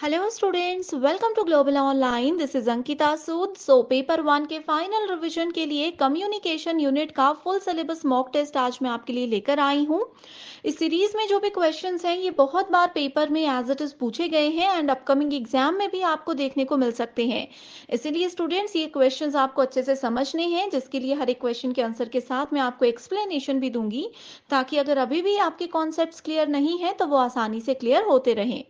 Hello students, welcome to global online. This is Ankita Sood. Paper one के final revision के लिए communication unit का full syllabus mock test आज मैं आपके लिए लेकर आई हूँ। इस सीरीज में जो भी क्वेश्चंस हैं ये बहुत बार पेपर में एज इट इज पूछे गए हैं एंड अपकमिंग एग्जाम में भी आपको देखने को मिल सकते हैं। इसीलिए स्टूडेंट्स ये क्वेश्चंस आपको अच्छे से समझने हैं, जिसके लिए हर एक क्वेश्चन के आंसर के साथ मैं आपको एक्सप्लेनेशन भी दूंगी, ताकि अगर अभी भी आपके कॉन्सेप्ट्स क्लियर नहीं है तो वो आसानी से क्लियर होते रहें।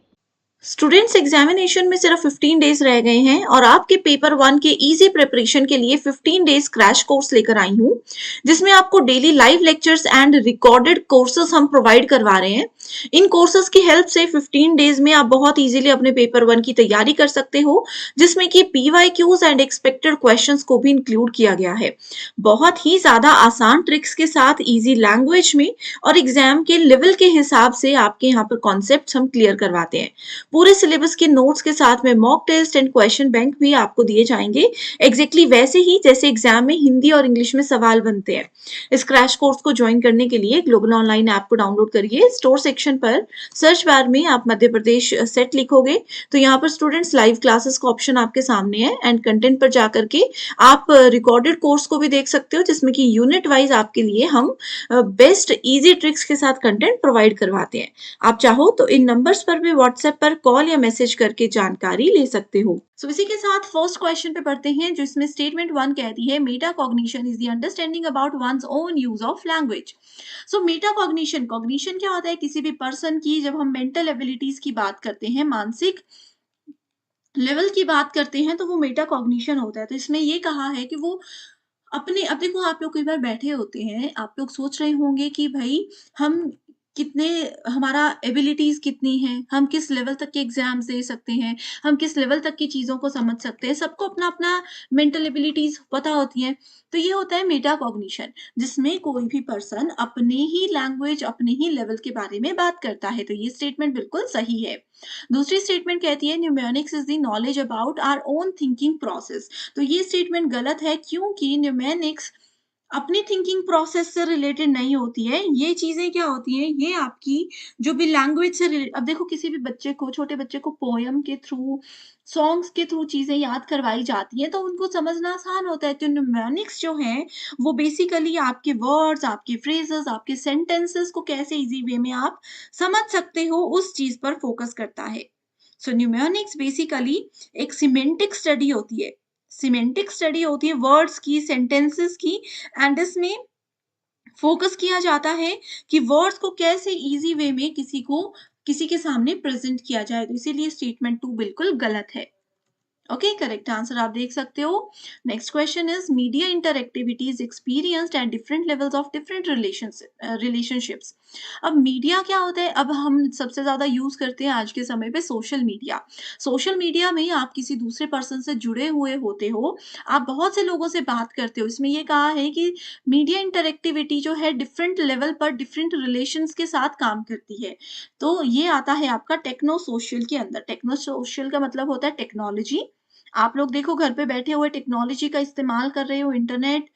स्टूडेंट्स एग्जामिनेशन में सिर्फ 15 डेज रह गए हैं और आपके पेपर वन के इजी प्रिपरेशन के लिए 15 डेज क्रैश कोर्स लेकर आई हूँ, जिसमें आपको daily live lectures and recorded courses हम प्रोवाइड करवा रहे हैं। इन कोर्सेज की हेल्प से 15 डेज में आप बहुत इजीली अपने पेपर वन की तैयारी कर सकते हो, जिसमें कि पीवाईक्यूज एंड एक्सपेक्टेड क्वेश्चंस को भी इंक्लूड किया गया है। बहुत ही ज्यादा आसान ट्रिक्स के साथ इजी लैंग्वेज में और एग्जाम के लेवल के हिसाब से आपके यहाँ पर कॉन्सेप्ट हम क्लियर करवाते हैं। पूरे सिलेबस के नोट्स के साथ में mock test and question bank भी आपको दिए जाएंगे, एग्जैक्टली वैसे ही जैसे एग्जाम में हिंदी और इंग्लिश में सवाल बनते हैं। इस क्रैश कोर्स को ज्वाइन करने के लिए ग्लोबल ऑनलाइन ऐप को डाउनलोड करिए। स्टोर सेक्शन पर सर्च बार में आप मध्य प्रदेश सेट लिखोगे तो यहाँ पर स्टूडेंट्स लाइव क्लासेस का ऑप्शन आपके सामने है एंड कंटेंट पर जाकर के आप रिकॉर्डेड कोर्स को भी देख सकते हो, जिसमें कि यूनिट वाइज आपके लिए हम बेस्ट इजी ट्रिक्स के साथ कंटेंट प्रोवाइड करवाते हैं। आप चाहो तो इन नंबर्स पर भी व्हाट्सएप पर कॉल या मैसेज करके जानकारी ले सकते हो। इसी के साथ फर्स्ट क्वेश्चन पे पढ़ते हैं, जिसमें स्टेटमेंट वन कहती है Meta cognition is the understanding about one's own use of language. Meta cognition cognition क्या होता है? किसी भी पर्सन की, जब हम मेंटल एबिलिटीज की बात करते हैं, मानसिक लेवल की बात करते हैं, तो वो मेटा कॉग्निशन होता है। तो इसमें ये कहा है कि वो अपने, अब देखो आप लोग कई बार बैठे होते हैं, आप लोग सोच रहे होंगे कि भाई हम कितने, हमारा एबिलिटीज कितनी है, हम किस लेवल तक के एग्जाम्स दे सकते हैं, हम किस लेवल तक की चीजों को समझ सकते हैं। सबको अपना अपना मेंटल एबिलिटीज पता होती है। तो ये होता है मेटा कॉग्निशन, जिसमें कोई भी पर्सन अपने ही लैंग्वेज, अपने ही लेवल के बारे में बात करता है। तो ये स्टेटमेंट बिल्कुल सही है। दूसरी स्टेटमेंट कहती है numerics is the knowledge about our own thinking process. तो ये स्टेटमेंट गलत है, क्योंकि न्यूमेरिक्स अपनी थिंकिंग प्रोसेस से रिलेटेड नहीं होती है। ये चीजें क्या होती हैं, ये आपकी जो भी लैंग्वेज से अब देखो किसी भी बच्चे को, छोटे बच्चे को पोयम के थ्रू, सॉन्ग्स के थ्रू चीजें याद करवाई जाती हैं, तो उनको समझना आसान होता है। तो न्यूमेरिक्स जो है वो बेसिकली आपके वर्ड्स, आपके फ्रेजेस, आपके सेंटेंसेस को कैसे इजी वे में आप समझ सकते हो, उस चीज पर फोकस करता है। न्यूमेरिक्स बेसिकली एक सिमेंटिक स्टडी होती है। सिमेंटिक स्टडी होती है वर्ड्स की, सेंटेंसेस की, एंड इसमें फोकस किया जाता है कि वर्ड्स को कैसे इजी वे में किसी को, किसी के सामने प्रेजेंट किया जाए। तो इसीलिए स्टेटमेंट टू बिल्कुल गलत है। ओके, करेक्ट आंसर आप देख सकते हो। Next question is media interactivity is experienced at different levels of different relationships. अब मीडिया क्या होता है? अब हम सबसे ज्यादा यूज करते हैं आज के समय पे सोशल मीडिया। सोशल मीडिया में आप किसी दूसरे पर्सन से जुड़े हुए होते हो, आप बहुत से लोगों से बात करते हो। इसमें ये कहा है कि मीडिया इंटरएक्टिविटी जो है डिफरेंट लेवल पर डिफरेंट रिलेशंस के साथ काम करती है। तो ये आता है आपका टेक्नो सोशल के अंदर। टेक्नो सोशल का मतलब होता है टेक्नोलॉजी। आप लोग देखो घर पे बैठे हुए टेक्नोलॉजी का इस्तेमाल कर रहे हो, इंटरनेट,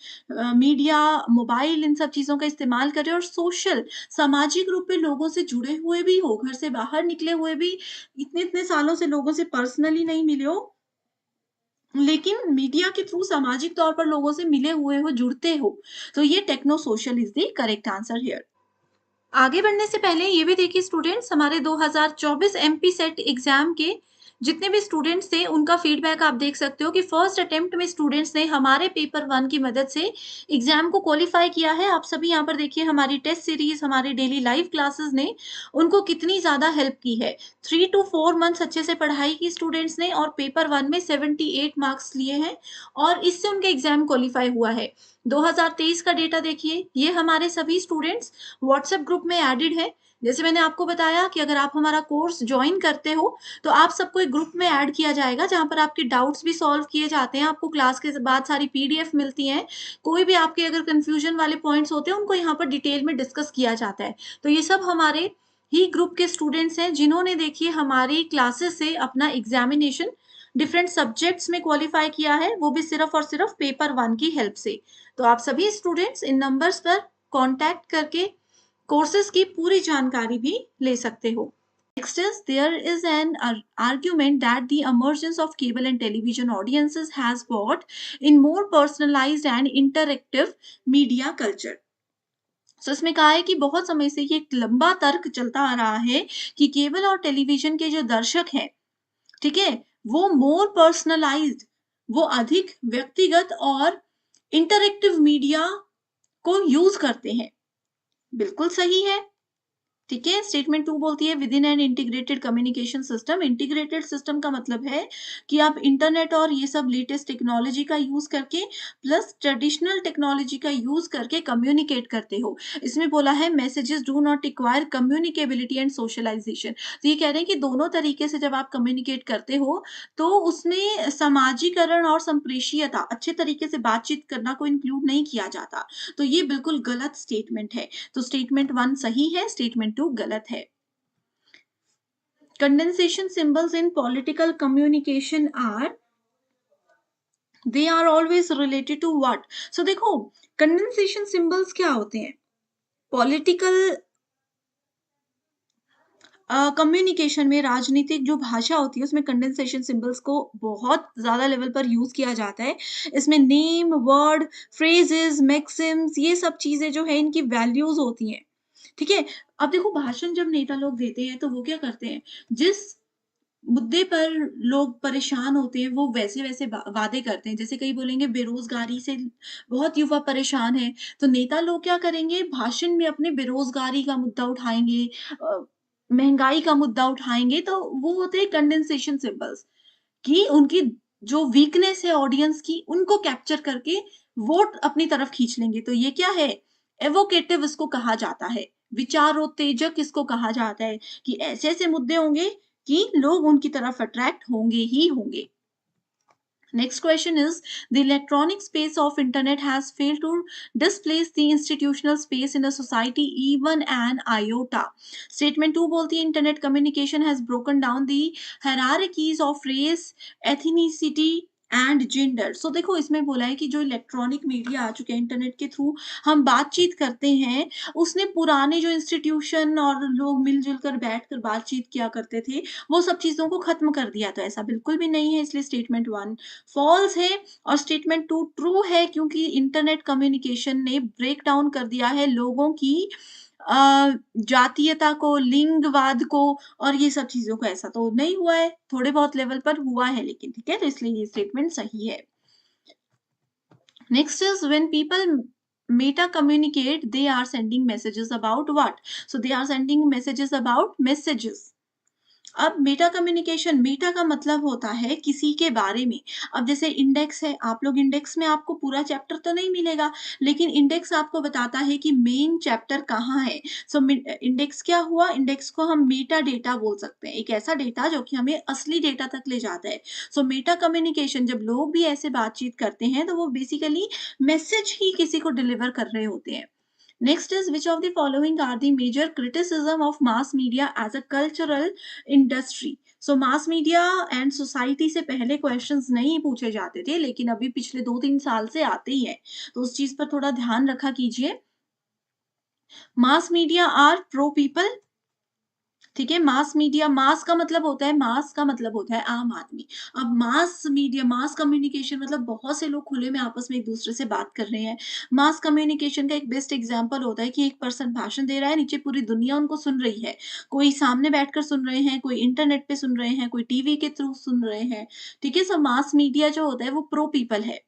मीडिया, मोबाइल, इन सब चीज़ों का इस्तेमाल कर रहे हो, और सोशल, सामाजिक रूप पे लोगों से जुड़े हुए भी हो, घर से बाहर निकले हुए भी, इतने-इतने सालों से लोगों से पर्सनली नहीं मिले हो, लेकिन मीडिया के थ्रू सामाजिक तौर पर लोगों से मिले हुए हो, जुड़ते हो। तो ये techno social is the correct answer here. आगे बढ़ने से पहले ये भी देखिए स्टूडेंट्स, हमारे 2024 एमपी सेट एग्जाम के जितने भी स्टूडेंट्स थे उनका फीडबैक आप देख सकते हो कि फर्स्ट अटेम्प्ट में स्टूडेंट्स ने हमारे पेपर वन की मदद से एग्जाम को क्वालिफाई किया है। आप सभी यहाँ पर देखिए हमारी टेस्ट सीरीज, हमारी डेली लाइव क्लासेस ने उनको कितनी ज्यादा हेल्प की है। 3 to 4 मंथ्स अच्छे से पढ़ाई की स्टूडेंट्स ने और पेपर वन में 78 मार्क्स लिए हैं और इससे उनका एग्जाम क्वालिफाई हुआ है। 2023 का डेटा देखिए, ये हमारे सभी स्टूडेंट्स व्हाट्सएप ग्रुप में एडेड है। जैसे मैंने आपको बताया कि अगर आप हमारा कोर्स ज्वाइन करते हो तो आप सबको एक ग्रुप में ऐड किया जाएगा, जहां पर आपके डाउट्स भी सॉल्व किए जाते हैं, आपको क्लास के बाद सारी पीडीएफ मिलती हैं, कोई भी आपके अगर कंफ्यूजन वाले पॉइंट्स होते हैं उनको यहाँ पर डिटेल में डिस्कस किया जाता है। तो ये सब हमारे ही ग्रुप के स्टूडेंट्स हैं, जिन्होंने देखिए हमारी क्लासेस से अपना एग्जामिनेशन डिफरेंट सब्जेक्ट्स में क्वालिफाई किया है, वो भी सिर्फ और सिर्फ पेपर वन की हेल्प से। तो आप सभी स्टूडेंट्स इन नंबर्स पर कांटेक्ट करके कोर्सेज की पूरी जानकारी भी ले सकते हो। Next is there is an argument that the emergence of cable and television audiences has brought in more personalized and interactive media culture. So इसमें कहा है कि बहुत समय से ये एक लंबा तर्क चलता आ रहा है कि केबल और टेलीविजन के जो दर्शक हैं, ठीक है, वो मोर पर्सनलाइज्ड, वो अधिक व्यक्तिगत और इंटरैक्टिव मीडिया को यूज करते हैं। बिल्कुल सही है। ठीक है, स्टेटमेंट 2 बोलती है with in an integrated communication system. Integrated system का मतलब है कि आप इंटरनेट और ये सब लेटेस्ट टेक्नोलॉजी का यूज करके प्लस ट्रेडिशनल टेक्नोलॉजी का यूज करके कम्युनिकेट करते हो। इसमें बोला है messages do not require communicability and socialisation. तो ये कह रहे हैं कि दोनों तरीके से जब आप कम्युनिकेट करते हो तो उसमें सामाजिकरण और संप्रेषीयता, अच्छे तरीके से बातचीत करना को इंक्लूड नहीं किया जाता। तो ये बिल्कुल गलत स्टेटमेंट है। तो स्टेटमेंट 1 सही है, स्टेटमेंट 2 गलत है। Condensation symbols in political communication are, they are always related to what? So देखो, कंडेंसेशन सिंबल्स क्या होते हैं? पॉलिटिकल कम्युनिकेशन में राजनीतिक जो भाषा होती है उसमें कंडेंसेशन सिंबल्स को बहुत ज़्यादा लेवल पर यूज़ किया जाता है। इसमें नेम, वर्ड, फ्रेजेस, मैक्सिम्स, ये सब चीज़ें जो है इनकी वैल्यूज़ होती हैं। ठीक है? अब देखो, भाषण जब नेता लोग देते हैं तो वो क्या करते हैं? जिस मुद्दे पर लोग परेशान होते हैं वो वैसे-वैसे वादे करते हैं। जैसे कई बोलेंगे बेरोज़गारी से बहुत युवा परेशान हैं, तो नेता लोग क्या करेंगे? भाषण में अपने बेरोज़गारी का मुद्दा उठाएँगे, महँगाई का मुद्दा उठाएँगे, तो वो होते हैं कंडेंसेशन सिंबल्स, कि उनकी जो वीकनेस है ऑडियंस की, उनको कैप्चर करके वोट अपनी तरफ खींच लेंगे। तो ये क्या है? एवोकेटिव इसको कहा जाता है। विचारोत्तेजक इसको कहा जाता है कि ऐसे-ऐसे मुद्दे होंगे कि लोग उनकी तरफ अट्रैक्ट होंगे ही होंगे। Next question is, the electronic space of internet has failed to displace the institutional space in a society even an iota. Statement 2 बोलती है internet communication has broken down the hierarchies of race, ethnicity and gender. So देखो, इसमें बोला है कि जो electronic media आ चुके हैं, इंटरनेट के थ्रू हम बातचीत करते हैं, उसने पुराने जो इंस्टीट्यूशन और लोग मिलजुल कर बैठकर बातचीत किया करते थे, वो सब चीज़ों को खत्म कर दिया। तो ऐसा बिल्कुल भी नहीं है, इसलिए स्टेटमेंट 1 फॉल्स है और स्टेटमेंट 2 ट्रू है, क्योंकि इंटरनेट कम्युनिकेशन ने ब्रेक डाउन कर दिया है लोगों की जातीयता को, लिंगवाद को और ये सब चीज़ों को। ऐसा तो नहीं हुआ है, थोड़े बहुत लेवल पर हुआ है लेकिन, ठीक है? तो इसलिए ये स्टेटमेंट सही है। Next is, when people meta communicate, they are sending messages about what? So they are sending messages about messages. अब मेटा कम्युनिकेशन, मेटा का मतलब होता है किसी के बारे में। अब जैसे इंडेक्स है, आप लोग इंडेक्स में आपको पूरा चैप्टर तो नहीं मिलेगा, लेकिन इंडेक्स आपको बताता है कि मेन चैप्टर कहाँ है। सो इंडेक्स क्या हुआ? इंडेक्स को हम मेटा डेटा बोल सकते हैं, एक ऐसा डेटा जो कि हमें असली डेटा तक ले जाता है। सो मेटा कम्युनिकेशन, जब लोग भी ऐसे बातचीत करते हैं तो वो बेसिकली मैसेज ही किसी को डिलीवर कर रहे होते हैं। Next is, which of the following are the major criticism of mass media as a cultural industry? So mass media and society से पहले क्वेश्चंस नहीं पूछे जाते थे, लेकिन अभी पिछले 2-3 साल से आते ही हैं, तो उस चीज पर थोड़ा ध्यान रखा कीजिए। Mass media are pro people, ठीक है? मास मीडिया, मास का मतलब होता है, मास का मतलब होता है आम आदमी। अब मास मीडिया, मास कम्युनिकेशन मतलब बहुत से लोग खुले में आपस में एक दूसरे से बात कर रहे हैं। मास कम्युनिकेशन का एक बेस्ट एग्जांपल होता है कि एक पर्सन भाषण दे रहा है, नीचे पूरी दुनिया उनको सुन रही है। कोई सामने बैठकर सुन रहे हैं, कोई इंटरनेट पे सुन रहे हैं, कोई टीवी के थ्रू सुन रहे हैं, ठीक है? सो मास मीडिया जो होता है वो प्रो पीपल है।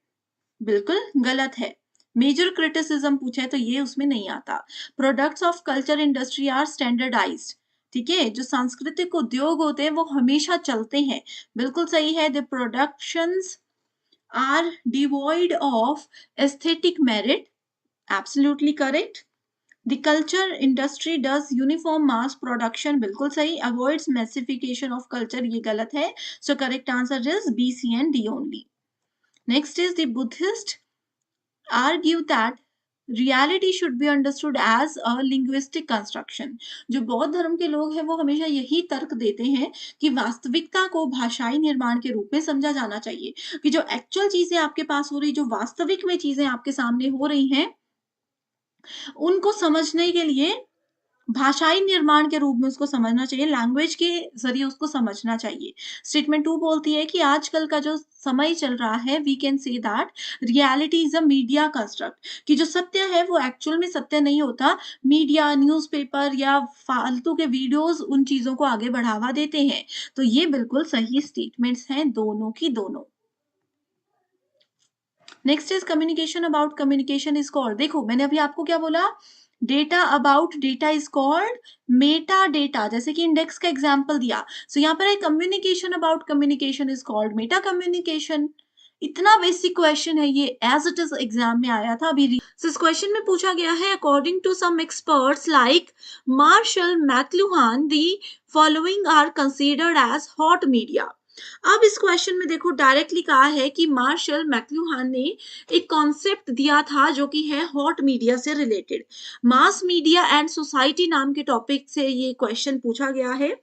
बिल्कुल गलत है। मेजर क्रिटिसिज्म पूछा है तो ये उसमें नहीं आता। Products of culture industry are standardised, ठीक है? जो सांस्कृतिक उद्योग होते हैं वो हमेशा चलते हैं। बिल्कुल सही है। The productions are devoid of aesthetic merit, absolutely correct. The culture industry does uniform mass production, बिल्कुल सही। अवॉइड्स मैसिफिकेशन ऑफ कल्चर, ये गलत है। So correct answer is B, C and D only. Next is the Buddhist argue that reality should be understood as a linguistic construction. जो बौद्ध धर्म के लोग हैं वो हमेशा यही तर्क देते हैं कि वास्तविकता को भाषाई निर्माण के रूप में समझा जाना चाहिए, कि जो एक्चुअल चीजें आपके पास हो रही, जो वास्तविक में चीजें आपके सामने हो रही हैं, उनको समझने के लिए भाषाई निर्माण के रूप में उसको समझना चाहिए, लैंग्वेज के ज़रिए उसको समझना चाहिए। स्टेटमेंट 2 बोलती है कि आजकल का जो समय चल रहा है, we can say that reality is a media construct, कि जो सत्य है वो एक्चुअल में सत्य नहीं होता, मीडिया, न्यूज़पेपर या फालतू के वीडियोज़ उन चीज़ों को आगे बढ़ावा देते हैं। तो ये बिल्कुल सही स्टेटमेंट्स हैं दोनों की दोनों। Next is communication about communication is called, देखो मैंने अभी आपको क्या बोला, data about data is called Meta data, जैसे कि इंडेक्स का एग्जांपल दिया। सो यहाँ पर है communication about communication is called Meta communication. इतना बेसिक क्वेश्चन है ये, एज इट इज एग्जाम में आया था अभी। सो इस क्वेश्चन में पूछा गया है, according to some experts like Marshall McLuhan, the following are considered as hot media. अब इस क्वेश्चन में देखो डायरेक्टली कहा है कि मार्शल मैक्लुहान ने एक कॉन्सेप्ट दिया था जो कि है हॉट मीडिया से related. Mass media and society नाम के टॉपिक से ये क्वेश्चन पूछा गया है।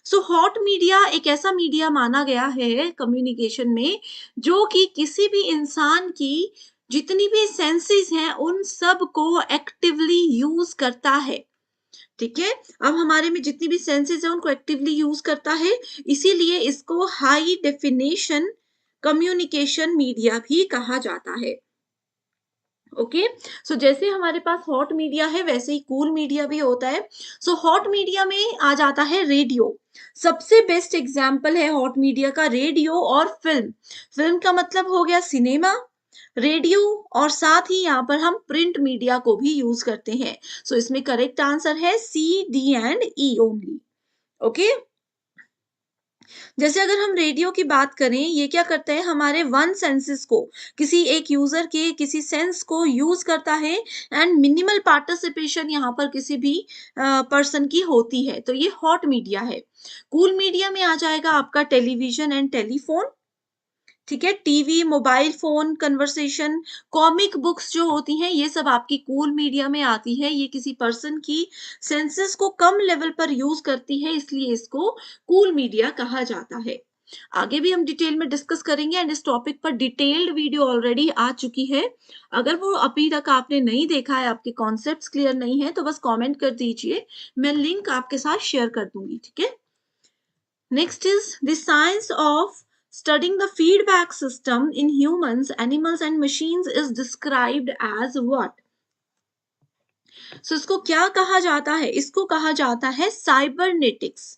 सो हॉट मीडिया एक ऐसा मीडिया माना गया है कम्युनिकेशन में जो कि किसी भी इंसान की जितनी भी सेंसेस हैं उन सब को एक्टिवली यूज करता है। ठीक है, अब हमारे में जितनी भी सेंसेस है उनको एक्टिवली यूज करता है, इसीलिए इसको हाई डेफिनेशन कम्युनिकेशन मीडिया भी कहा जाता है। ओके, सो जैसे हमारे पास हॉट मीडिया है वैसे ही कूल मीडिया भी होता है। सो हॉट मीडिया में आ जाता है रेडियो, सबसे बेस्ट एग्जाम्पल है हॉट मीडिया का रेडियो और फिल्म। फिल्म का मतलब हो गया सिनेमा, रेडियो, और साथ ही यहाँ पर हम प्रिंट मीडिया को भी यूज करते हैं। सो इसमें करेक्ट आंसर है c, D and E only. Okay, जैसे अगर हम रेडियो की बात करें, ये क्या करता है, हमारे वन सेंसेस को, किसी एक यूजर के किसी सेंस को यूज करता है, एंड मिनिमल पार्टिसिपेशन यहाँ पर किसी भी पर्सन की होती है, तो ये हॉट मीडिया है। कूल मीडिया में आ जाएगा आपका टेलीविजन एंड टेलीफोन। ठीक है, TV, mobile phone, conversation, comic books जो होती हैं ये सब आपकी कूल मीडिया में आती है। ये किसी पर्सन की सेंसेस को कम लेवल पर यूज करती है, इसलिए इसको कूल मीडिया कहा जाता है। आगे भी हम डिटेल में डिस्कस करेंगे, एंड इस टॉपिक पर डिटेल्ड वीडियो ऑलरेडी आ चुकी है। अगर वो अभी तक आपने नहीं देखा है, आपके कॉन्सेप्ट्स क्लियर नहीं है, तो बस कमेंट कर दीजिए, मैं लिंक आपके साथ शेयर कर दूंगी। ठीक है, next is the science of studying the feedback system in humans, animals and machines is described as what? So इसको क्या कहा जाता है, इसको कहा जाता है साइबरनेटिक्स।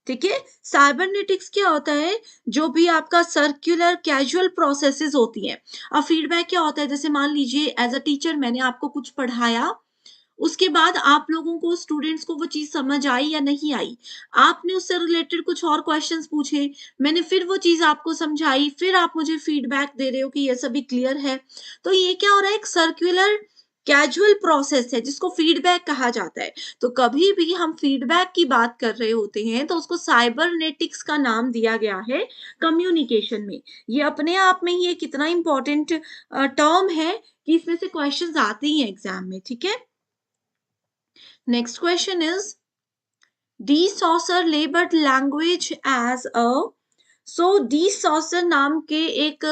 ठीक है, साइबरनेटिक्स क्या होता है, जो भी आपका सर्कुलर कैजुअल प्रोसेसेस होती हैं। अब फीडबैक क्या होता है, जैसे मान लीजिए एज अ टीचर मैंने आपको कुछ पढ़ाया, उसके बाद आप लोगों को, स्टूडेंट्स को वो चीज समझ आई या नहीं आई, आपने उससे रिलेटेड कुछ और क्वेश्चंस पूछे, मैंने फिर वो चीज आपको समझाई, फिर आप मुझे फीडबैक दे रहे हो कि ये सभी क्लियर है। तो ये क्या हो रहा है, एक सर्कुलर कैजुअल प्रोसेस है जिसको फीडबैक कहा जाता है। तो कभी भी हम फीडबैक की बात कर रहे होते हैं तो उसको साइबरनेटिक्स का नाम दिया गया है कम्युनिकेशन में। ये अपने आप में ही एक कितना इंपॉर्टेंट टर्म है कि इसमें से क्वेश्चंस आते ही हैं एग्जाम में। ठीक है, next question is de Saussure labeled language as a, so de Saussure नाम के एक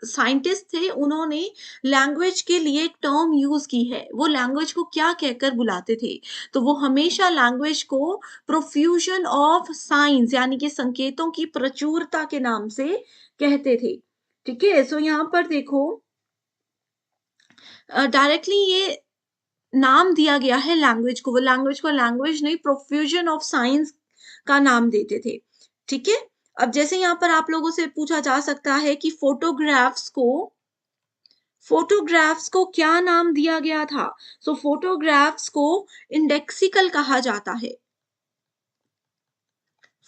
साइंटिस्ट थे, उन्होंने लैंग्वेज के लिए एक टर्म यूज की है। वो लैंग्वेज को क्या कहकर बुलाते थे, तो वो हमेशा लैंग्वेज को प्रोफ्यूजन ऑफ साइंस यानी कि संकेतों की प्रचुरता के नाम से कहते थे। ठीक है, सो यहाँ पर देखो डायरेक्टली ये नाम दिया गया है लैंग्वेज को, वो लैंग्वेज को लैंग्वेज नहीं प्रोफ्यूजन ऑफ साइंस का नाम देते थे। ठीक है, अब जैसे यहाँ पर आप लोगों से पूछा जा सकता है कि फोटोग्राफ्स को क्या नाम दिया गया था। सो फोटोग्राफ्स को इंडेक्सिकल कहा जाता है,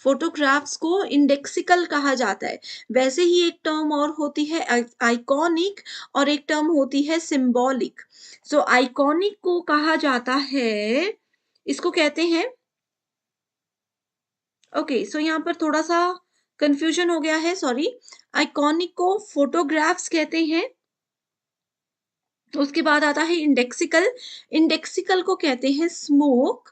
फोटोग्राफ्स को इंडेक्सिकल कहा जाता है। वैसे ही एक टर्म और होती है आइकॉनिक, और एक टर्म होती है सिंबॉलिक। सो आइकॉनिक को कहा जाता है, इसको कहते हैं, ओके सो यहाँ पर थोड़ा सा कंफ्यूजन हो गया है, सॉरी। आइकॉनिक को फोटोग्राफ्स कहते हैं, उसके बाद आता है इंडेक्सिकल, इंडेक्सिकल को कहते हैं स्मोक,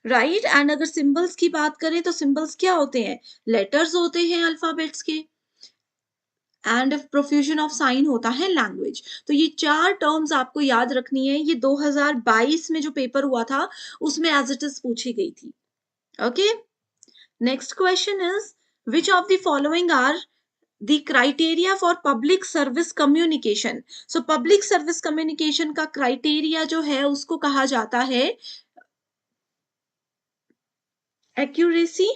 राइट। एंड अगर सिंबल्स की बात करें तो सिंबल्स क्या होते हैं, लेटर्स होते हैं अल्फाबेट्स के। एंड प्रोफ्यूजन ऑफ साइन होता है लैंग्वेज। तो ये 4 टर्म्स आपको याद रखनी है। ये 2022 में जो पेपर हुआ था उसमें एज इट इज पूछी गई थी। Okay, next question is which of the following are the criteria for public service communication. So public service communication का क्राइटेरिया जो है उसको कहा जाता है accuracy,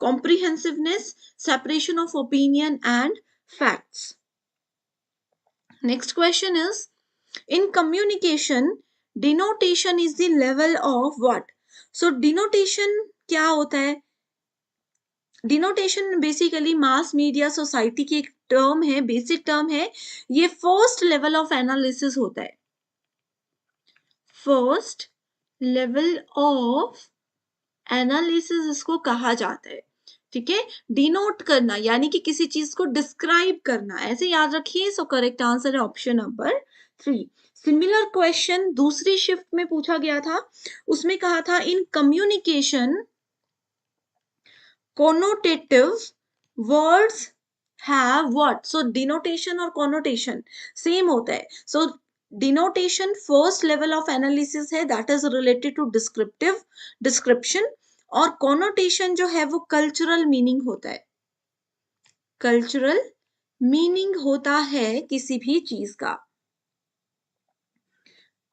comprehensiveness, separation of opinion and facts. Next question is, in communication, denotation is the level of what? So denotation क्या होता है? Denotation basically mass media society की एक टर्म है, बेसिक टर्म है। ये फर्स्ट लेवल ऑफ एनालिसिस होता है, फर्स्ट लेवल ऑफ एनालिसिस इसको कहा जाता है। ठीक है, डिनोट करना यानी कि किसी चीज को डिस्क्राइब करना, ऐसे याद रखिए। सो करेक्ट आंसर है ऑप्शन नंबर 3। सिमिलर क्वेश्चन दूसरी शिफ्ट में पूछा गया था, उसमें कहा था in communication connotative words have what. So denotation और कोनोटेशन सेम होता है। So denotation first level of analysis है, that is related to descriptive description, और कोनोटेशन जो है वो कल्चरल मीनिंग होता है, कल्चरल मीनिंग होता है किसी भी चीज का।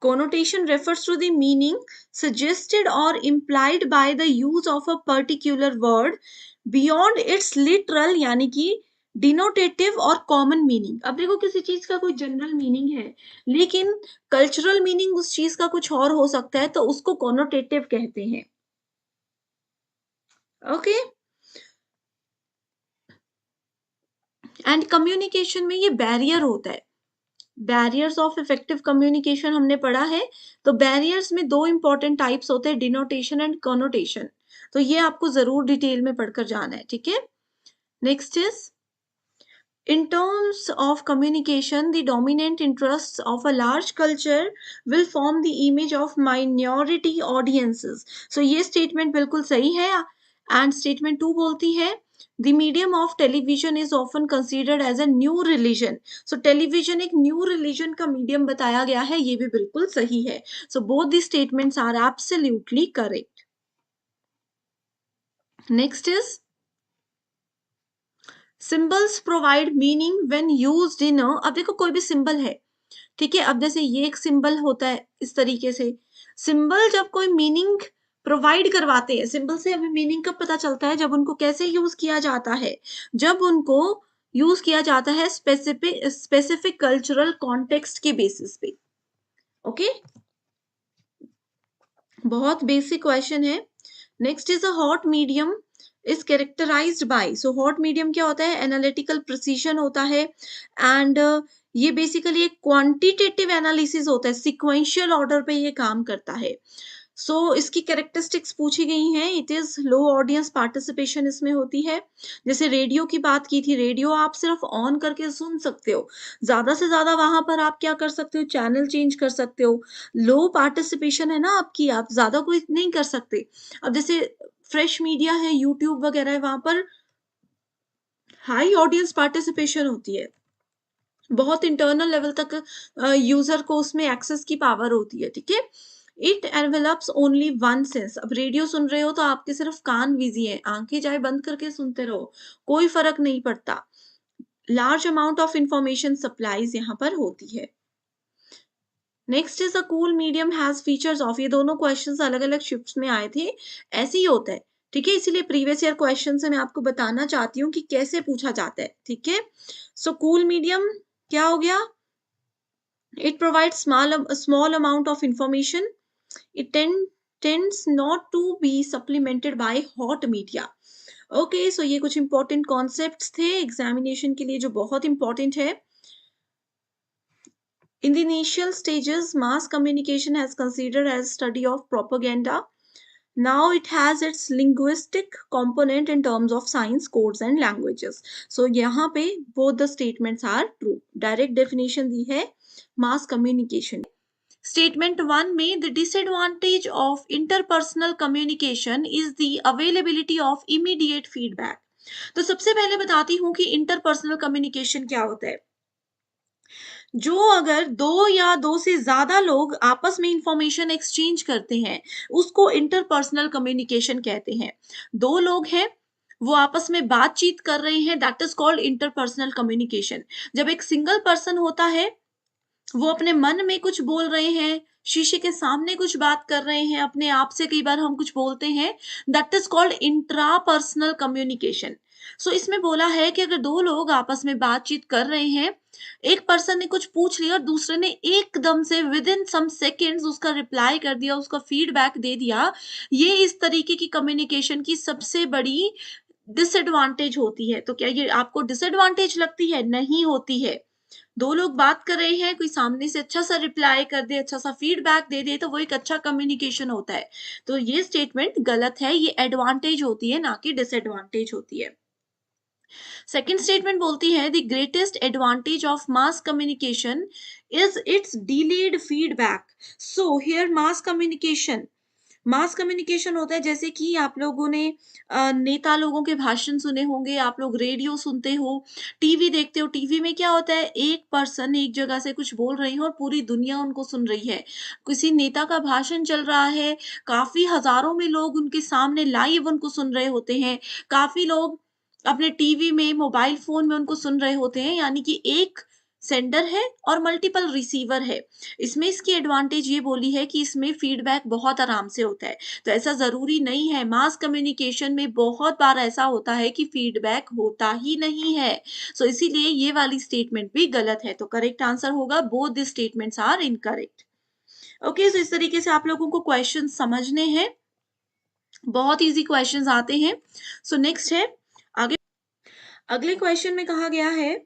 Connotation refers to the meaning suggested or implied by the use of a particular word beyond its literal यानी कि डिनोटेटिव और कॉमन मीनिंग। अब देखो किसी चीज का कोई जनरल मीनिंग है लेकिन कल्चरल मीनिंग उस चीज का कुछ और हो सकता है, तो उसको कॉनोटेटिव कहते हैं। ओके, एंड कम्युनिकेशन में ये बैरियर होता है। बैरियर्स ऑफ इफेक्टिव कम्युनिकेशन हमने पढ़ा है। तो बैरियर्स में 2 इंपॉर्टेंट टाइप्स होते हैं, डिनोटेशन एंड कॉनोटेशन। तो ये आपको जरूर डिटेल में पढ़कर जाना है। ठीक है, next is in terms of communication, the dominant interests of a large culture will form the image of minority audiences. So ये statement बिल्कुल सही है। And statement 2 बोलती है the medium of television is often considered as a new religion. So television एक new religion का medium बताया गया है, ये भी बिल्कुल सही है। So both the statements are absolutely correct. Next is symbols provide meaning when used in a. अब देखो कोई भी सिंबल है, ठीक है, अब जैसे ये एक सिंबल होता है इस तरीके से। सिंबल जब कोई मीनिंग प्रोवाइड करवाते हैं, सिंबल से हमें मीनिंग कब पता चलता है? जब उनको कैसे यूज किया जाता है? जब उनको यूज किया जाता है स्पेसिफिक कल्चरल कॉन्टेक्स्ट के बेसिस पे। ओके, बहुत बेसिक क्वेश्चन है। Next is a hot medium is characterised by. So hot medium क्या होता है? एनालिटिकल प्रिसीजन होता है एंड ये बेसिकली एक क्वांटिटेटिव एनालिसिस होता है, सिक्वेंशियल ऑर्डर पे ये काम करता है। सो इसकी कैरेक्टरिस्टिक्स पूछी गई हैं। It is low audience participation इसमें होती है। जैसे रेडियो की बात की थी, रेडियो आप सिर्फ ऑन करके सुन सकते हो, ज्यादा से ज्यादा वहां पर आप क्या कर सकते हो? चैनल चेंज कर सकते हो। लो पार्टिसिपेशन है ना आपकी, आप ज्यादा कोई नहीं कर सकते। अब जैसे फ्रेश मीडिया है, यूट्यूब वगैरह है, वहां पर हाई ऑडियंस पार्टिसिपेशन होती है, बहुत इंटरनल लेवल तक यूजर को उसमें एक्सेस की पावर होती है। ठीक है, it envelopes only one sense. अब रेडियो सुन रहे हो तो आपके सिर्फ कान बिजी है, आंखें चाहे बंद करके सुनते रहो, कोई फर्क नहीं पड़ता। Large amount of information supplies यहाँ पर होती है। Next is a cool medium has features of. ये दोनों क्वेश्चंस अलग अलग शिफ्ट्स में आए थे, ऐसे ही होता है। ठीक है, इसीलिए प्रीवियस ईयर क्वेश्चन से मैं आपको बताना चाहती हूँ कि कैसे पूछा जाता है। ठीक है, सो कूल मीडियम क्या हो गया? It provides small amount of information. It tends not to be supplemented by hot media. Okay, so ये कुछ important concepts थे examination के लिए जो बहुत important है। In the initial stages, mass communication has considered as study of propaganda. Now it has its linguistic component in terms of science, codes and languages. So यहाँ पे both the statements are true. Direct definition दी है mass communication. Statement 1 में the disadvantage of interpersonal communication is the availability of immediate feedback. तो सबसे पहले बताती हूँ कि इंटरपर्सनल कम्युनिकेशन क्या होता है। जो अगर 2 या 2 से ज़्यादा लोग आपस में इंफॉर्मेशन एक्सचेंज करते हैं, उसको इंटरपर्सनल कम्युनिकेशन कहते हैं। 2 लोग हैं, वो आपस में बातचीत कर रहे हैं, that is called interpersonal communication. जब एक सिंगल पर्सन होता है, वो अपने मन में कुछ बोल रहे हैं, शीशे के सामने कुछ बात कर रहे हैं, अपने आप से कई बार हम कुछ बोलते हैं, that is called intrapersonal communication. So इसमें बोला है कि अगर 2 लोग आपस में बातचीत कर रहे हैं, एक पर्सन ने कुछ पूछ लिया और दूसरे ने एकदम से विदिन सम सेकंड्स उसका रिप्लाई कर दिया, उसका फीडबैक दे दिया, ये इस तरीके की कम्युनिकेशन की सबसे बड़ी डिसएडवांटेज होती है। तो क्या ये आपको डिसएडवांटेज लगती है? नहीं होती है। 2 लोग बात कर रहे हैं, कोई सामने से अच्छा-सा रिप्लाई कर दे, अच्छा-सा फीडबैक दे दे, तो वो एक अच्छा कम्युनिकेशन होता है। तो ये स्टेटमेंट गलत है, ये एडवांटेज होती है, ना कि डिसएडवांटेज होती है। सेकंड स्टेटमेंट बोलती है the greatest advantage of mass communication is it's delayed feedback. So here mass communication होता है, जैसे कि आप लोगों ने नेता लोगों के भाषण सुने होंगे, आप लोग रेडियो सुनते हो, टीवी देखते हो। टीवी में क्या होता है, एक पर्सन एक जगह से कुछ बोल रही है और पूरी दुनिया उनको सुन रही है। किसी नेता का भाषण चल रहा है, काफी हजारों में लोग उनके सामने लाइव उनको सुन रहे होते हैं। काफी लोग अपने टीवी में, मोबाइल फोन में उनको सुन रहे होते हैं, यानी कि एक सेंडर है और मल्टीपल रिसीवर है। इसमें इसकी एडवांटेज ये बोली है कि इसमें फीडबैक बहुत आराम से होता है। तो ऐसा ज़रूरी नहीं है, मास कम्युनिकेशन में बहुत बार ऐसा होता है कि फीडबैक होता ही नहीं है। सो इसीलिए ये वाली स्टेटमेंट भी गलत है। तो करेक्ट आंसर होगा both the statements are incorrect. Okay, so इस तरीके से आप लोगों को क्वेश्चन समझने हैं। बहुत ईजी क्वेश्चंस आते हैं। सो नेक्स्ट है, आगे अगले क्वेश्चन में कहा गया है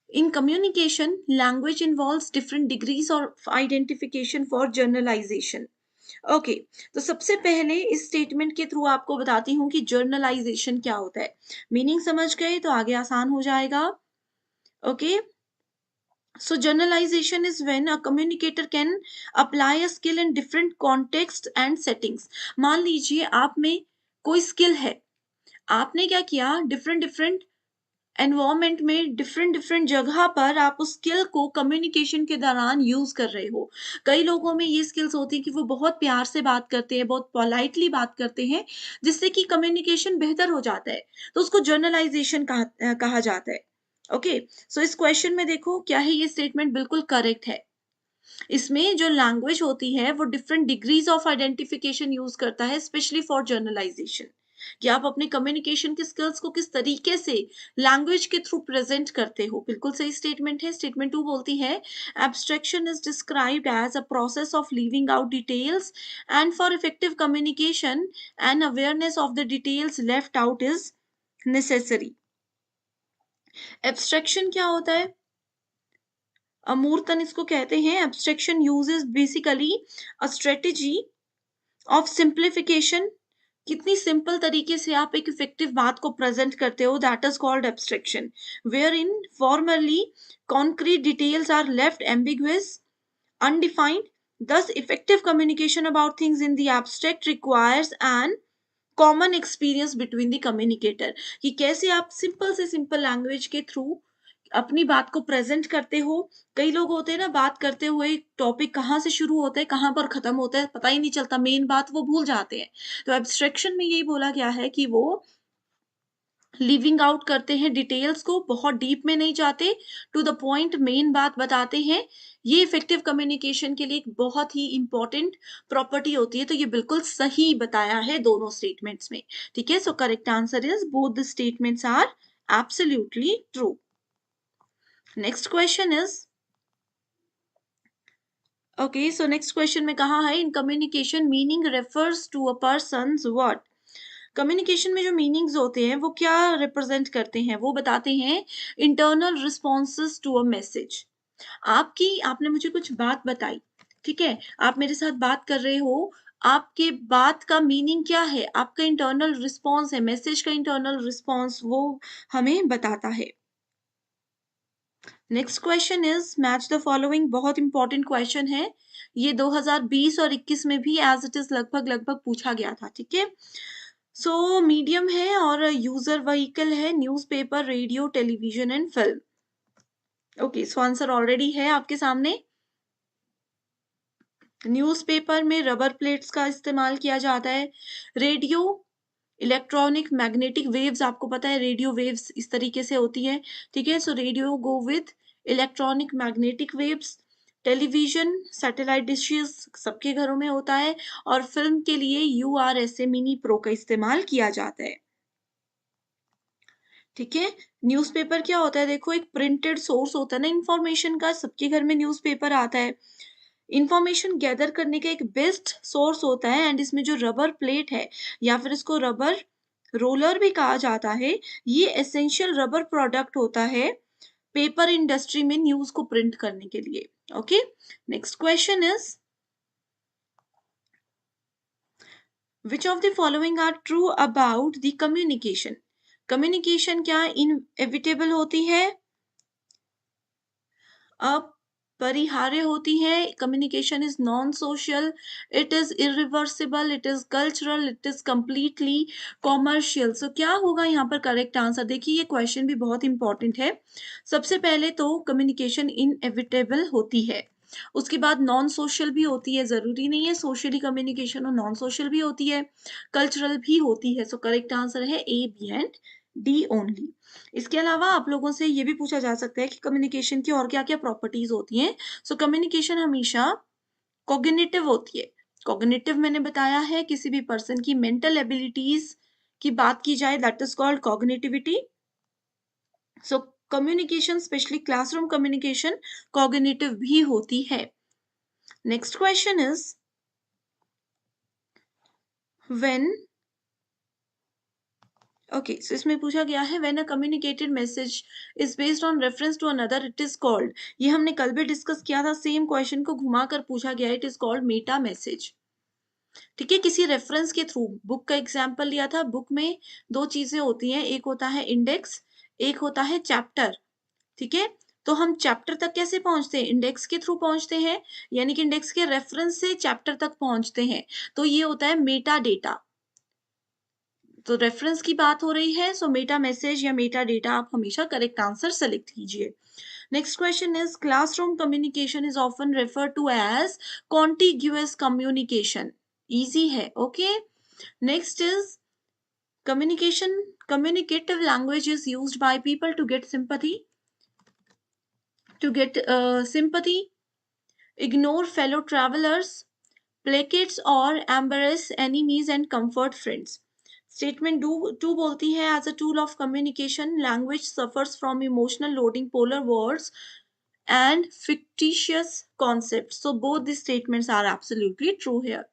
in communication language involves different degrees of identification for generalization। Okay, तो सबसे पहले इस स्टेटमेंट के थ्रू आपको बताती हूँ कि जर्नलाइजेशन क्या होता है। मीनिंग समझ गए तो आगे आसान हो जाएगा। Okay, so generalization is when a communicator can apply a skill in different contexts and settings। मान लीजिए आप में कोई स्किल है, आपने क्या किया, डिफरेंट डिफरेंट एनवायरनमेंट में डिफरेंट डिफरेंट जगह पर आप उस स्किल को कम्युनिकेशन के दौरान यूज कर रहे हो। कई लोगों में ये स्किल्स होती है कि वो बहुत प्यार से बात करते हैं, बहुत पोलाइटली बात करते हैं, जिससे कि कम्युनिकेशन बेहतर हो जाता है। तो उसको जर्नलाइजेशन कहा जाता है। ओके, सो इस क्वेश्चन में देखो क्या है, ये स्टेटमेंट बिल्कुल करेक्ट है। इसमें जो लैंग्वेज होती है वो different degrees of identification use करता है, स्पेशली फॉर जर्नलाइजेशन, कि आप अपने कम्युनिकेशन के स्किल्स को किस तरीके से लैंग्वेज के थ्रू प्रेजेंट करते हो। बिल्कुल सही स्टेटमेंट है। स्टेटमेंट 2 बोलती है abstraction is described as a process of leaving out details and for effective communication and awareness of the details left out is necessary. Abstraction क्या होता है? अमूर्तन इसको कहते हैं। Abstraction uses basically a strategy of simplification. कितनी simple तरीके से आप एक इफेक्टिव बात को प्रेजेंट करते हो, that is called abstraction. Where in formerly concrete details are left ambiguous, undefined, thus effective communication about things in the abstract requires an common experience between the communicator, कि कैसे आप सिंपल से simple language के through अपनी बात को present करते हो। कई लोग होते हैं ना, बात करते हुए टॉपिक कहाँ से शुरू होता है कहाँ पर खत्म होता है पता ही नहीं चलता, मेन बात वो भूल जाते हैं। तो एब्स्ट्रैक्शन में यही बोला गया है कि वो लिविंग आउट करते हैं डिटेल्स को, बहुत डीप में नहीं जाते, टू द पॉइंट मेन बात बताते हैं। ये इफेक्टिव कम्युनिकेशन के लिए एक बहुत ही इंपॉर्टेंट प्रॉपर्टी होती है। तो ये बिल्कुल सही बताया है दोनों स्टेटमेंट्स में। ठीक है, so correct answer is both the statements are absolutely true. Next question is okay, so next question में कहा है in communication meaning refers to a person's what. Communication में जो मीनिंग्स होते हैं वो क्या रिप्रेजेंट करते हैं, वो बताते हैं internal responses to a message. आपने मुझे कुछ बात बताई, ठीक है, आप मेरे साथ बात कर रहे हो, आपके बात का मीनिंग क्या है, आपका इंटरनल रिस्पॉन्स है, मैसेज का इंटरनल रिस्पॉन्स वो हमें बताता है। Next question is match the following. बहुत इंपॉर्टेंट क्वेश्चन है ये, 2020 और 21 में भी एज इट इज लगभग लगभग पूछा गया था। ठीक है, सो मीडियम है और यूजर व्हीकल है newspaper, radio, television and film. Okay, so answer already है आपके सामने। न्यूज़पेपर में रबर प्लेट्स का इस्तेमाल किया जाता है। रेडियो, इलेक्ट्रॉनिक मैग्नेटिक वेव्स, आपको पता है रेडियो वेव्स इस तरीके से होती है, ठीक है। So radio go with electronic magnetic waves. Television, satellite dishes सबके घरों में होता है। और फिल्म के लिए URSA मिनी प्रो का इस्तेमाल किया जाता है, ठीक है। न्यूज़पेपर क्या होता है, देखो एक प्रिंटेड सोर्स होता है ना इंफॉर्मेशन का, सबके घर में न्यूज़पेपर आता है। इंफॉर्मेशन गैदर करने का एक बेस्ट सोर्स होता है एंड इसमें जो रबर प्लेट है या फिर इसको रबर रोलर भी कहा जाता है, ये एसेंशियल रबर प्रोडक्ट होता है पेपर इंडस्ट्री में न्यूज को प्रिंट करने के लिए। Okay, next question is which of the following are true about the communication. Communication क्या इनएविटेबल होती है, अपरिहार्य होती है। Communication is non social, it is irreversible, it is cultural, it is completely commercial. So क्या होगा यहाँ पर करेक्ट आंसर, देखिए ये क्वेश्चन भी बहुत इंपॉर्टेंट है। सबसे पहले तो कम्युनिकेशन इनएविटेबल होती है, उसके बाद नॉन सोशल भी होती है, जरूरी नहीं है सोशली कम्युनिकेशन और नॉन सोशल भी होती है, कल्चरल भी होती है। सो करेक्ट आंसर है A, B and D only. इसके अलावा आप लोगों से ये भी पूछा जा सकता है कि कम्युनिकेशन की और क्या क्या प्रॉपर्टीज होती हैं। सो कम्युनिकेशन हमेशा कॉग्निटिव होती है। कॉग्निटिव मैंने बताया है, किसी भी पर्सन की मेंटल एबिलिटीज की बात की जाए that is called cognitivity. So communication specially classroom communication cognitive भी होती है। Next question is when, okay, so इसमें पूछा गया है when a communicated message is based on reference to another it is called. ये हमने कल भी डिस्कस किया था, सेम क्वेश्चन को घुमाकर पूछा गया, it is called Meta message, ठीक है। किसी रेफरेंस के थ्रू, बुक का एग्जांपल लिया था, बुक में दो चीजें होती हैं, एक होता है इंडेक्स, एक होता है चैप्टर, ठीक है। तो हम चैप्टर तक कैसे पहुंचते हैं, इंडेक्स के थ्रू पहुंचते हैं, यानी कि इंडेक्स के रेफरेंस से चैप्टर तक पहुंचते हैं, तो ये होता है मेटा डेटा। तो रेफरेंस की बात हो रही है, सो मेटा मैसेज या मेटा डेटा आप हमेशा करेक्ट आंसर सेलेक्ट कीजिए। Next question is classroom communication is often refer to as contiguous communication. Easy है, okay. Next is communication communicative language is used by people to get sympathy, ignore fellow travelers, placates or embarrass enemies and comfort friends। Statement two बोलती है as a tool of communication language suffers from emotional loading, polar words and fictitious concepts. So both these statements are absolutely true here.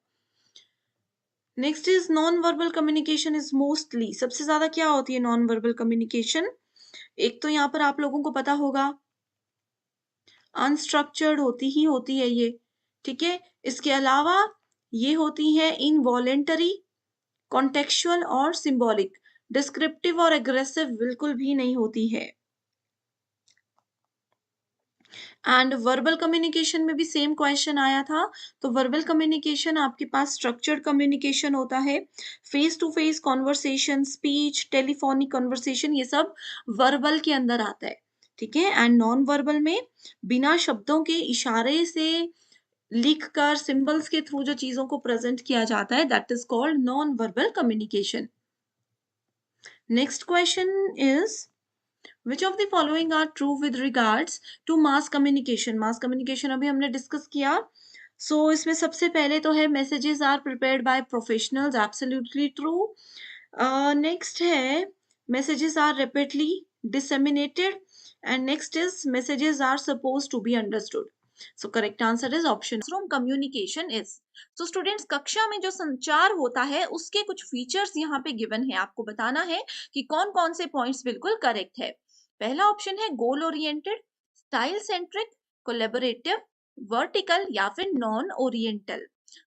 Next is non verbal communication is mostly, सबसे ज्यादा क्या होती है non verbal communication, एक तो यहाँ पर आप लोगों को पता होगा अनस्ट्रक्चर्ड होती है ये, ठीक है। इसके अलावा ये होती है इनवॉलेंटरी, कॉन्टेक्चुअल और सिंबॉलिक। डिस्क्रिप्टिव और एग्रेसिव बिल्कुल भी नहीं होती है। एंड वर्बल कम्युनिकेशन में भी सेम क्वेश्चन आया था, तो वर्बल कम्युनिकेशन आपके पास स्ट्रक्चर्ड कम्युनिकेशन होता है, face to face conversation, speech, telephonic conversation, ये सब वर्बल के अंदर आता है, ठीक है। एंड नॉन वर्बल में बिना शब्दों के इशारे से लिख कर सिंबल्स के थ्रू जो चीजों को प्रेजेंट किया जाता है that is called non verbal communication. Next question is Which of the following are true with regards to mass communication? Mass communication अभी हमने डिस्कस किया। सो इसमें सबसे पहले तो है messages are prepared by professionals, absolutely true. Next है messages are rapidly disseminated and next is messages are supposed to be understood. So correct answer is option. Classroom communication is, so students कक्षा में जो संचार होता है उसके कुछ features यहाँ पे गिवन है, आपको बताना है कि कौन कौन से पॉइंट्स बिल्कुल करेक्ट है। पहला ऑप्शन है goal oriented, style centric, collaborative, vertical या फिर नॉन ओरिएंटल।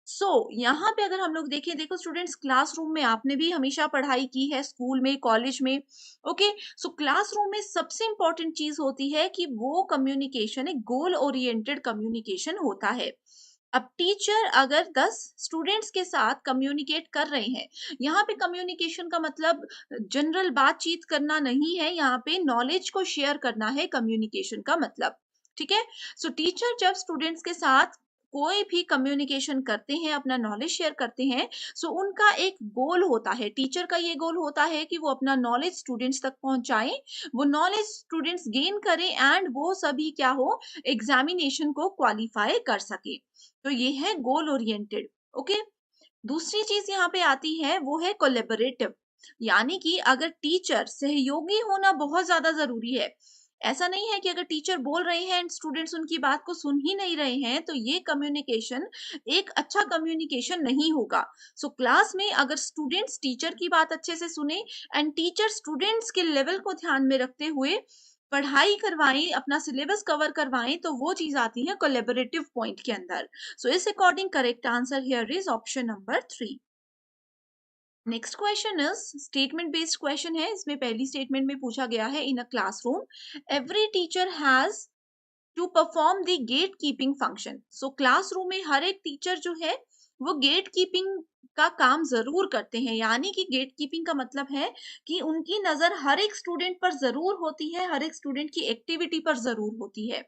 सो यहाँ पे अगर हम लोग देखें, देखो स्टूडेंट्स क्लासरूम में आपने भी हमेशा पढ़ाई की है, स्कूल में, कॉलेज में, ओके। सो क्लासरूम में सबसे इंपॉर्टेंट चीज होती है कि वो कम्युनिकेशन एक गोल ओरिएंटेड कम्युनिकेशन होता है। अब टीचर अगर 10 स्टूडेंट्स के साथ कम्युनिकेट कर रहे हैं, यहाँ पे कम्युनिकेशन का मतलब जनरल बातचीत करना नहीं है, यहाँ पे नॉलेज को शेयर करना है कम्युनिकेशन का मतलब। ठीक है, सो टीचर जब स्टूडेंट्स के साथ कोई भी कम्युनिकेशन करते हैं, अपना नॉलेज शेयर करते हैं, सो उनका एक गोल होता है, टीचर का ये गोल होता है कि वो अपना नॉलेज स्टूडेंट्स तक पहुंचाएं, वो नॉलेज स्टूडेंट्स गेन करें एंड वो सभी क्या हो, एग्जामिनेशन को क्वालिफाई कर सके। तो ये है गोल ओरिएंटेड। ओके, दूसरी चीज यहाँ पे आती है वो है कोलेबोरेटिव, यानी कि अगर टीचर सहयोगी होना बहुत ज्यादा जरूरी है। ऐसा नहीं है कि अगर टीचर बोल रहे हैं एंड स्टूडेंट्स उनकी बात को सुन ही नहीं रहे हैं, तो ये कम्युनिकेशन एक अच्छा कम्युनिकेशन नहीं होगा। सो क्लास में अगर स्टूडेंट्स टीचर की बात अच्छे से सुने एंड टीचर स्टूडेंट्स के लेवल को ध्यान में रखते हुए पढ़ाई करवाएं, अपना सिलेबस कवर करवाएं, तो वो चीज आती है कोलेबोरेटिव पॉइंट के अंदर। सो इस according correct answer here is option number 3। Next question is statement based question है। इसमें पहली स्टेटमेंट में पूछा गया है, in a classroom every teacher has to perform the gate keeping function. So classroom में हर एक टीचर जो है वो गेट कीपिंग का काम जरूर करते हैं, यानी कि गेट कीपिंग का मतलब है कि उनकी नजर हर एक स्टूडेंट पर जरूर होती है, हर एक स्टूडेंट की एक्टिविटी पर जरूर होती है।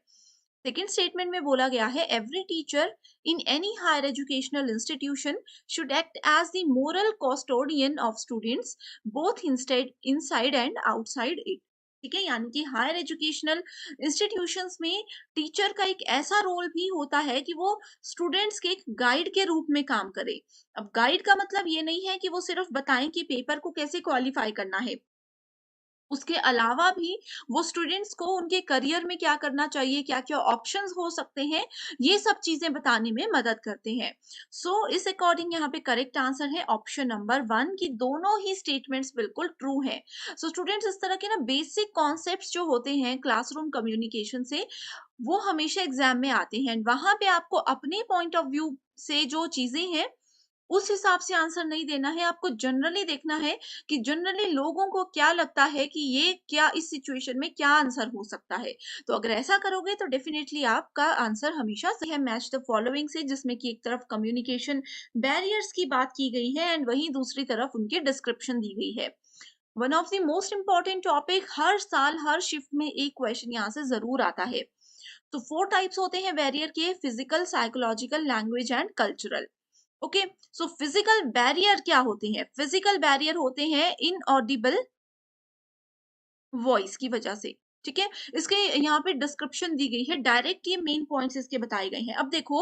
सेकेंड स्टेटमेंट में बोला गया है, every teacher in any higher educational institution should act as the moral custodian of students both inside and outside it. ठीक है, यानी कि हायर एजुकेशनल इंस्टीट्यूशंस में टीचर का एक ऐसा रोल भी होता है कि वो स्टूडेंट्स के एक गाइड के रूप में काम करे। अब गाइड का मतलब ये नहीं है कि वो सिर्फ बताएं कि पेपर को कैसे क्वालिफाई करना है, उसके अलावा भी वो स्टूडेंट्स को उनके करियर में क्या करना चाहिए, क्या क्या ऑप्शंस हो सकते हैं, ये सब चीजें बताने में मदद करते हैं। सो इस अकॉर्डिंग यहाँ पे करेक्ट आंसर है ऑप्शन नंबर 1 की दोनों ही स्टेटमेंट्स बिल्कुल ट्रू है। सो स्टूडेंट्स, इस तरह के ना बेसिक कॉन्सेप्ट्स जो होते हैं क्लासरूम कम्युनिकेशन से, वो हमेशा एग्जाम में आते हैं। वहां पे आपको अपने पॉइंट ऑफ व्यू से जो चीजें हैं उस हिसाब से आंसर नहीं देना है, आपको जनरली देखना है कि जनरली लोगों को क्या लगता है कि ये क्या इस सिचुएशन में क्या आंसर हो सकता है। तो अगर ऐसा करोगे तो डेफिनेटली आपका आंसर हमेशा सही है। मैच द फॉलोइंग से, जिसमें कि एक तरफ कम्युनिकेशन बैरियर्स की बात की गई है एंड वहीं दूसरी तरफ उनकी डिस्क्रिप्शन दी गई है। One of the most important topic, हर साल हर शिफ्ट में एक क्वेश्चन यहाँ से जरूर आता है। तो 4 टाइप्स होते हैं बैरियर के, physical, psychological, language and cultural. Okay, so physical barrier क्या होते हैं? फिजिकल बैरियर होते हैं इनऑडिबल वॉइस की वजह से। ठीक है, इसके यहाँ पे डिस्क्रिप्शन दी गई है, डायरेक्ट ये मेन पॉइंट्स इसके बताए गए हैं। अब देखो,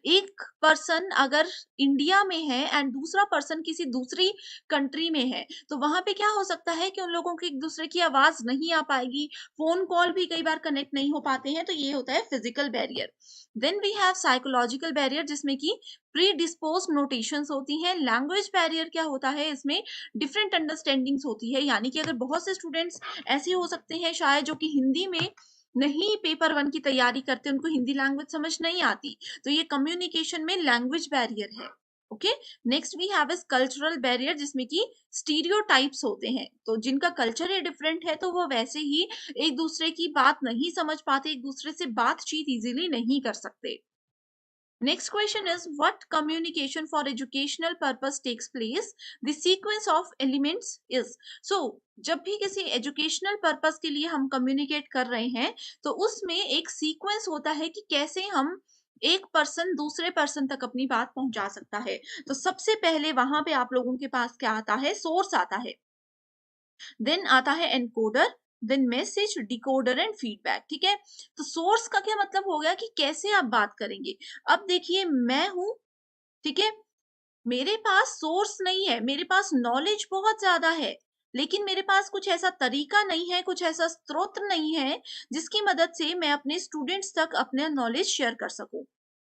एक पर्सन अगर इंडिया में है एंड दूसरा पर्सन किसी दूसरी कंट्री में है, तो वहां पे क्या हो सकता है कि उन लोगों की एक दूसरे की आवाज नहीं आ पाएगी, फोन कॉल भी कई बार कनेक्ट नहीं हो पाते हैं, तो ये होता है physical barrier. Then we have psychological barrier, जिसमें कि प्री डिस्पोज नोटेशंस होती हैं। लैंग्वेज बैरियर क्या होता है, इसमें डिफरेंट अंडरस्टैंडिंग्स होती है, यानी कि अगर बहुत से स्टूडेंट्स ऐसे हो सकते हैं शायद जो कि हिंदी में नहीं पेपर 1 की तैयारी करते, उनको हिंदी लैंग्वेज समझ नहीं आती, तो ये कम्युनिकेशन में लैंग्वेज बैरियर है। Okay, next we have is cultural barrier, जिसमें कि स्टीरियोटाइप्स होते हैं, तो जिनका कल्चर ही डिफरेंट है तो वो वैसे ही एक दूसरे की बात नहीं समझ पाते, एक दूसरे से बातचीत इजीली नहीं कर सकते। Next question is, what communication for educational purpose takes place? The sequence of elements is. So, जब भी किसी एजुकेशनल पर्पस के लिए हम कम्युनिकेट कर रहे हैं, तो उसमें एक सीक्वेंस होता है कि कैसे हम एक पर्सन दूसरे पर्सन तक अपनी बात पहुंचा सकता है। तो सबसे पहले वहां पे आप लोगों के पास क्या आता है, सोर्स आता है, देन आता है encoder, then message, decoder and feedback. ठीक है, तो सोर्स का क्या मतलब हो गया कि कैसे आप बात करेंगे। अब देखिए, मैं हूं, ठीक है, मेरे पास सोर्स नहीं है, मेरे पास नॉलेज बहुत ज्यादा है, लेकिन मेरे पास कुछ ऐसा तरीका नहीं है, कुछ ऐसा स्रोत नहीं है जिसकी मदद से मैं अपने स्टूडेंट्स तक अपने नॉलेज शेयर कर सकूं।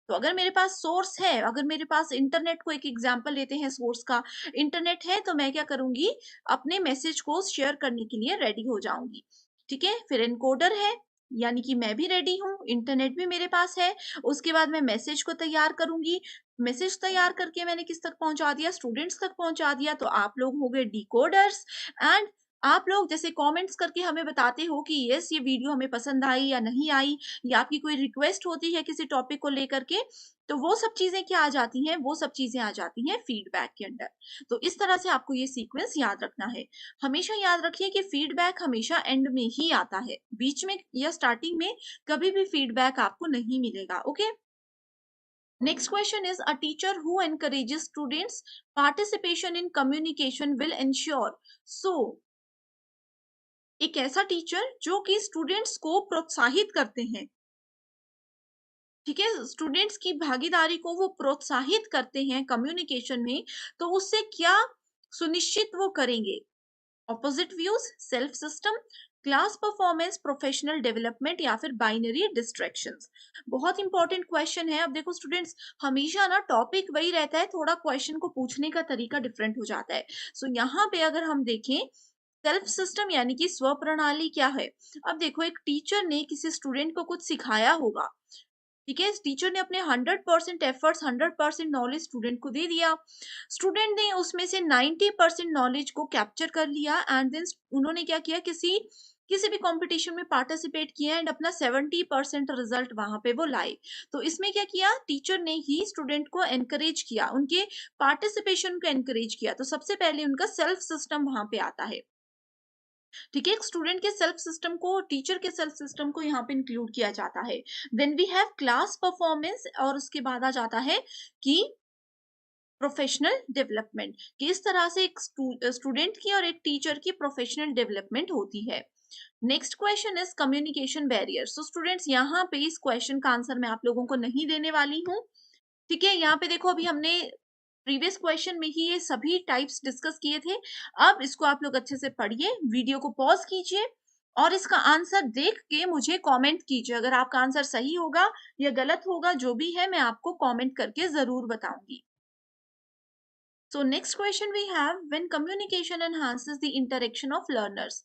तो अगर मेरे पास सोर्स है, अगर मेरे पास इंटरनेट को एक एग्जांपल लेते हैं सोर्स का, इंटरनेट है, तो मैं क्या करूंगी, अपने मैसेज को शेयर करने के लिए रेडी हो जाऊंगी। ठीक है, फिर एनकोडर है, यानी कि मैं भी रेडी हूँ, इंटरनेट भी मेरे पास है। उसके बाद मैं मैसेज को तैयार करूंगी, मैसेज तैयार करके मैंने किस तक पहुंचा दिया, स्टूडेंट्स तक पहुंचा दिया, तो आप लोग हो गए डिकोडर्स। एंड आप लोग जैसे कमेंट्स करके हमें बताते हो कि यस ये वीडियो हमें पसंद आई या नहीं आई, या आपकी कोई रिक्वेस्ट होती है किसी टॉपिक को लेकर के, तो वो सब चीजें क्या आ जाती हैं, वो सब चीजें आ जाती हैं फीडबैक के अंडर। तो इस तरह से आपको ये सीक्वेंस याद रखना है। हमेशा याद रखिए कि फीडबैक हमेशा एंड में ही आता है, बीच में या स्टार्टिंग में कभी भी फीडबैक आपको नहीं मिलेगा। Okay, next question is, a teacher who encourages students participation in communication will ensure, so एक ऐसा टीचर जो कि स्टूडेंट्स को प्रोत्साहित करते हैं, ठीक है, स्टूडेंट्स की भागीदारी को वो प्रोत्साहित करते हैं कम्युनिकेशन में, तो उससे क्या सुनिश्चित वो करेंगे? Opposite views, self system, class performance, professional development, या फिर बाइनरी डिस्ट्रैक्शंस। बहुत इंपॉर्टेंट क्वेश्चन है। अब देखो स्टूडेंट्स, हमेशा ना टॉपिक वही रहता है, थोड़ा क्वेश्चन को पूछने का तरीका डिफरेंट हो जाता है। सो यहाँ पे अगर हम देखें, सेल्फ सिस्टम यानी कि स्व प्रणाली क्या है। अब देखो, एक टीचर ने किसी स्टूडेंट को कुछ सिखाया होगा, ठीक है, टीचर ने अपने 100% एफर्ट्स, 100% नॉलेज स्टूडेंट को दे दिया, स्टूडेंट ने उसमें से 90% नॉलेज को कैप्चर कर लिया, एंड देन उन्होंने क्या किया, किसी किसी भी कंपटीशन में पार्टिसिपेट किया एंड अपना 70% रिजल्ट वहां पे वो लाए। तो इसमें क्या किया, टीचर ने ही स्टूडेंट को एनकरेज किया, उनके पार्टिसिपेशन को एनकरेज किया। तो सबसे पहले उनका सेल्फ सिस्टम वहां पे आता है, ठीक है, एक स्टूडेंट के सेल्फ सिस्टम को, टीचर के सेल्फ सिस्टम को यहाँ पे इंक्लूड किया जाता है। Then we have class performance, और उसके बाद आ जाता है कि प्रोफेशनल डेवलपमेंट, कि इस तरह से एक स्टूडेंट की और एक टीचर की प्रोफेशनल डेवलपमेंट होती है। Next question is communication barrier. So students, यहाँ पे इस क्वेश्चन का आंसर मैं आप लोगों को नहीं देने वाली हूँ, ठीक है। यहाँ पे देखो, अभी हमने प्रीवियस क्वेश्चन में ही ये सभी टाइप्स डिस्कस किए थे। अब इसको आप लोग अच्छे से पढ़िए, वीडियो को पॉज कीजिए और इसका आंसर देख के मुझे कमेंट कीजिए। अगर आपका आंसर सही होगा या गलत होगा, जो भी है मैं आपको कमेंट करके जरूर बताऊंगी। So next question we have, when communication enhances the interaction of learners.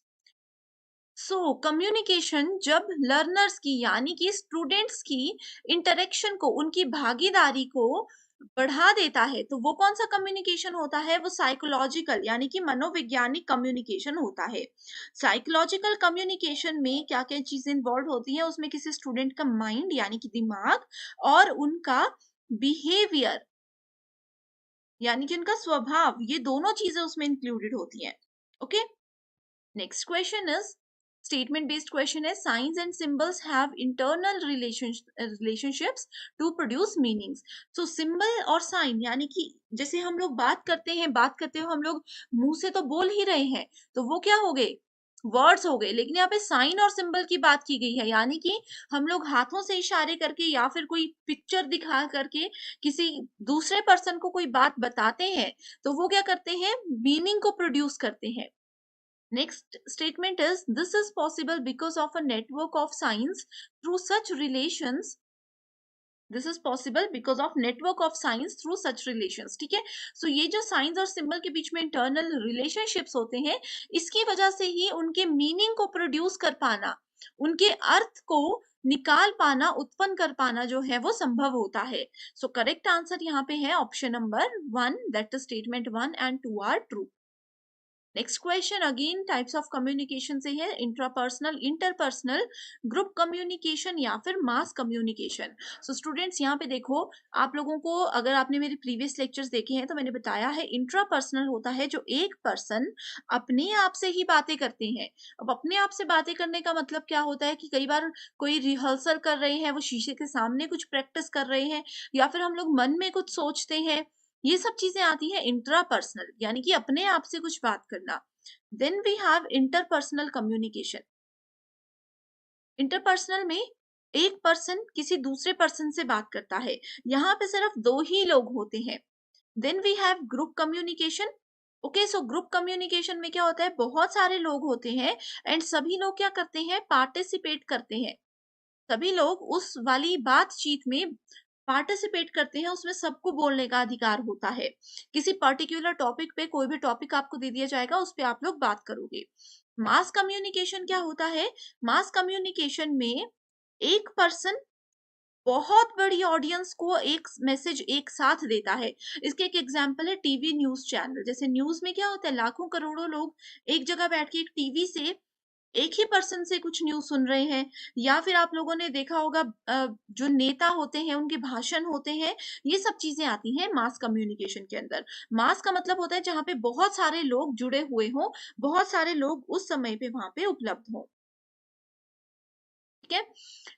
So communication जब लर्नर्स की यानी कि स्टूडेंट्स की इंटरेक्शन को, उनकी भागीदारी को बढ़ा देता है, तो वो कौन सा कम्युनिकेशन होता है, वो साइकोलॉजिकल यानी कि मनोवैज्ञानिक कम्युनिकेशन होता है। साइकोलॉजिकल कम्युनिकेशन में क्या क्या चीजें इन्वॉल्व होती हैं, उसमें किसी स्टूडेंट का माइंड यानी कि दिमाग और उनका बिहेवियर यानी कि उनका स्वभाव, ये दोनों चीजें उसमें इंक्लूडेड होती हैं। Okay, next question is statement based question है, signs and symbols have internal relationships to produce meanings. So symbol और sign यानी कि जैसे हम लोग बात करते हो, हम लोग मुंह से तो बोल ही रहे हैं, तो वो क्या हो गए, वर्ड्स हो गए, लेकिन यहाँ पे साइन और सिंबल की बात की गई है, यानी कि हम लोग हाथों से इशारे करके या फिर कोई पिक्चर दिखा करके किसी दूसरे पर्सन को कोई बात बताते हैं, तो वो क्या करते हैं, मीनिंग को प्रोड्यूस करते हैं। Next statement is, this is possible because of a network of signs through such relations. This is possible because of network of signs through such relations. ठीक है, सो ये जो साइंस और सिंबल के बीच में इंटरनल रिलेशनशिप्स होते हैं, इसकी वजह से ही उनके मीनिंग को प्रोड्यूस कर पाना, उनके अर्थ को निकाल पाना, उत्पन्न कर पाना जो है वो संभव होता है। सो करेक्ट आंसर यहाँ पे है option number 1, that statement 1 and 2 are true. Next question again types of communication से है, इंट्रापर्सनल, इंटरपर्सनल, ग्रुप कम्युनिकेशन या फिर मास कम्युनिकेशन। सो स्टूडेंट्स, यहाँ पे देखो, आप लोगों को अगर आपने मेरे प्रीवियस लेक्चर्स देखे हैं तो मैंने बताया है, इंट्रापर्सनल होता है जो एक पर्सन अपने आप से ही बातें करते हैं। अब अपने आप से बातें करने का मतलब क्या होता है कि कई बार कोई रिहर्सल कर रहे हैं, वो शीशे के सामने कुछ प्रैक्टिस कर रहे हैं, या फिर हम लोग मन में कुछ सोचते हैं, ये सब चीजें आती है इंट्रापर्सनल यानी कि अपने आप से कुछ बात करना। Then we have interpersonal communication. Interpersonal में एक पर्सन किसी दूसरे पर्सन से बात करता है, यहाँ पे सिर्फ 2 ही लोग होते हैं। Then we have group communication. Okay, so group communication में क्या होता है, बहुत सारे लोग होते हैं एंड सभी लोग क्या करते हैं, पार्टिसिपेट करते हैं, सभी लोग उस वाली बातचीत में पार्टिसिपेट करते हैं, उसमें सबको बोलने का अधिकार होता है। किसी पर्टिकुलर टॉपिक पे कोई भी टॉपिक आपको दे दिया जाएगा, उस पे आप लोग बात करोगे। मास कम्युनिकेशन क्या होता है, मास कम्युनिकेशन में एक पर्सन बहुत बड़ी ऑडियंस को एक मैसेज एक साथ देता है। इसके एक एग्जांपल है टीवी न्यूज़ चैनल। जैसे न्यूज़ में क्या होता है, लाखों करोड़ों लोग एक जगह बैठ के एक टीवी से एक ही पर्सन से कुछ न्यूज़ सुन रहे हैं, या फिर आप लोगों ने देखा होगा जो नेता होते हैं उनके भाषण होते हैं, ये सब चीज़ें आती हैं मास कम्युनिकेशन के अंदर। मास का मतलब होता है जहाँ पे बहुत सारे लोग जुड़े हुए हों, बहुत सारे लोग उस समय पे वहाँ पे उपलब्ध हों। ठीक है?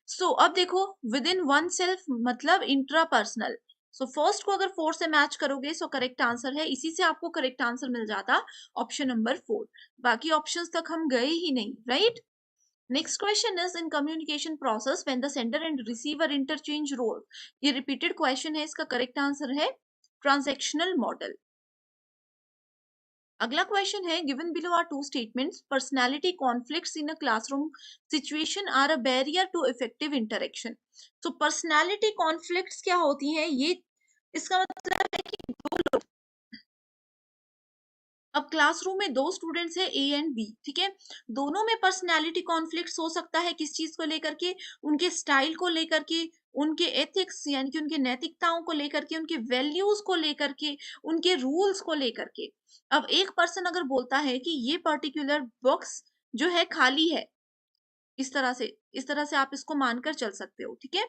सो अब देखो, विद इन वन सेल्फ मतलब इंट्रापर्सनल। सो फर्स्ट को अगर 4 से मैच करोगे सो करेक्ट आंसर है, इसी से आपको करेक्ट आंसर मिल जाता ऑप्शन नंबर 4। बाकी ऑप्शंस तक हम गए ही नहीं, right? Next question is in communication process when the sender and receiver interchange role. ये रिपीटेड क्वेश्चन है, इसका करेक्ट आंसर है ट्रांजैक्शनल मॉडल। अगला क्वेश्चन है, given below are two statements, personality conflicts in a classroom situation are a barrier to effective interaction. तो personality conflicts क्या होती हैं, ये इसका मतलब है कि दो लोग, अब क्लासरूम में दो स्टूडेंट्स है ए एंड बी, ठीक है, दोनों में पर्सनालिटी कॉन्फ्लिक्ट्स हो सकता है, किस चीज को लेकर के, उनके स्टाइल को लेकर के, उनके एथिक्स यानी कि उनके नैतिकताओं को लेकर के, उनके वैल्यूज को लेकर के, उनके रूल्स को लेकर के। अब एक पर्सन अगर बोलता है कि ये पर्टिकुलर बॉक्स जो है खाली है, इस तरह से आप इसको मानकर चल सकते हो, ठीक है।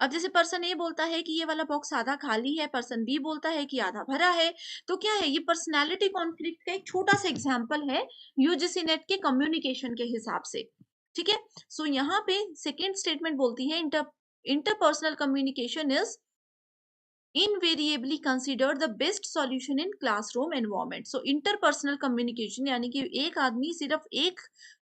अब जैसे पर्सन ए बोलता है कि ये वाला बॉक्स आधा खाली है, पर्सन बी बोलता है कि आधा भरा है, तो क्या है, ये पर्सनालिटी कॉन्फ्लिक्ट का एक छोटा सा एग्जांपल है यूजीसी नेट के कम्युनिकेशन के हिसाब से, ठीक है। सो यहाँ पे सेकेंड स्टेटमेंट बोलती है, interpersonal communication is invariably considered the best solution in classroom environment. So interpersonal communication यानी कि एक आदमी सिर्फ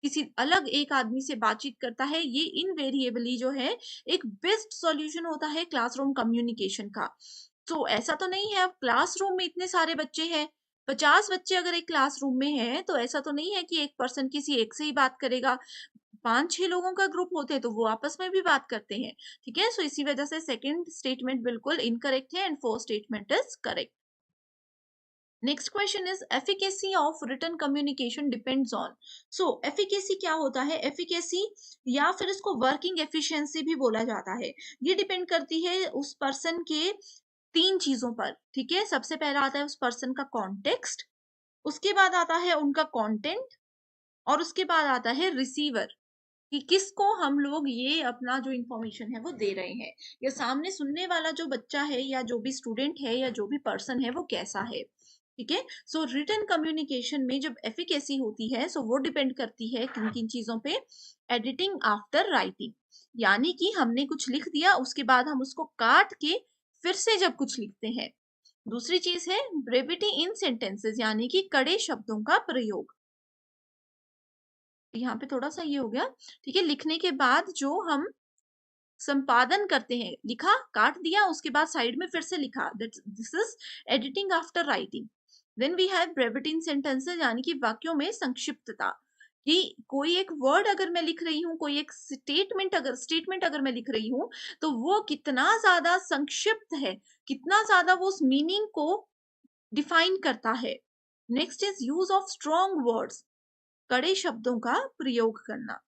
किसी अलग एक आदमी से बातचीत करता है, ये इनवेरिएबली जो है एक बेस्ट सॉल्यूशन होता है क्लासरूम कम्युनिकेशन का। तो ऐसा तो नहीं है, अब क्लासरूम में इतने सारे बच्चे हैं, 50 बच्चे अगर एक क्लासरूम में हैं, तो ऐसा तो नहीं है कि एक पर्सन किसी एक से ही बात करेगा। 5-6 लोगों का ग्रुप होते हैं तो वो आपस में भी बात करते हैं, ठीक है। सो इसी वजह से सेकंड स्टेटमेंट बिल्कुल इनकरेक्ट है and fourth statement is correct. Next question is efficacy of written communication depends on. So efficacy क्या होता है, एफिकेसी या फिर इसको वर्किंग एफिशिएंसी भी बोला जाता है, ये डिपेंड करती है उस पर्सन के 3 चीजों पर, ठीक है। सबसे पहला आता है उस पर्सन का कॉन्टेक्स्ट, उसके बाद आता है उनका कंटेंट, और उसके बाद आता है रिसीवर, कि किसको हम लोग ये अपना जो इंफॉर्मेशन है वो दे रहे हैं, या सामने सुनने वाला जो बच्चा है या जो भी स्टूडेंट है या जो भी पर्सन है वो कैसा है, ठीक है। सो रिटन कम्युनिकेशन में जब एफिकेसी होती है सो वो डिपेंड करती है किन किन चीजों पे, एडिटिंग आफ्टर राइटिंग, यानी कि हमने कुछ लिख दिया उसके बाद हम उसको काट के फिर से जब कुछ लिखते हैं। दूसरी चीज है ब्रेविटी इन सेंटेंसेस, यानी कि कड़े शब्दों का प्रयोग। यहाँ पे थोड़ा सा ये हो गया, ठीक है, लिखने के बाद जो हम संपादन करते हैं, लिखा काट दिया उसके बाद साइड में फिर से लिखा, this is editing after writing. Then we have brevity in sentences, यानी कि वाक्यों में संक्षिप्तता, कि कोई एक वर्ड अगर मैं लिख रही हूँ, कोई एक स्टेटमेंट अगर मैं लिख रही हूँ, तो वो कितना ज्यादा संक्षिप्त है, कितना ज्यादा वो उस मीनिंग को डिफाइन करता है। Next is use of strong words, कड़े शब्दों का प्रयोग करना।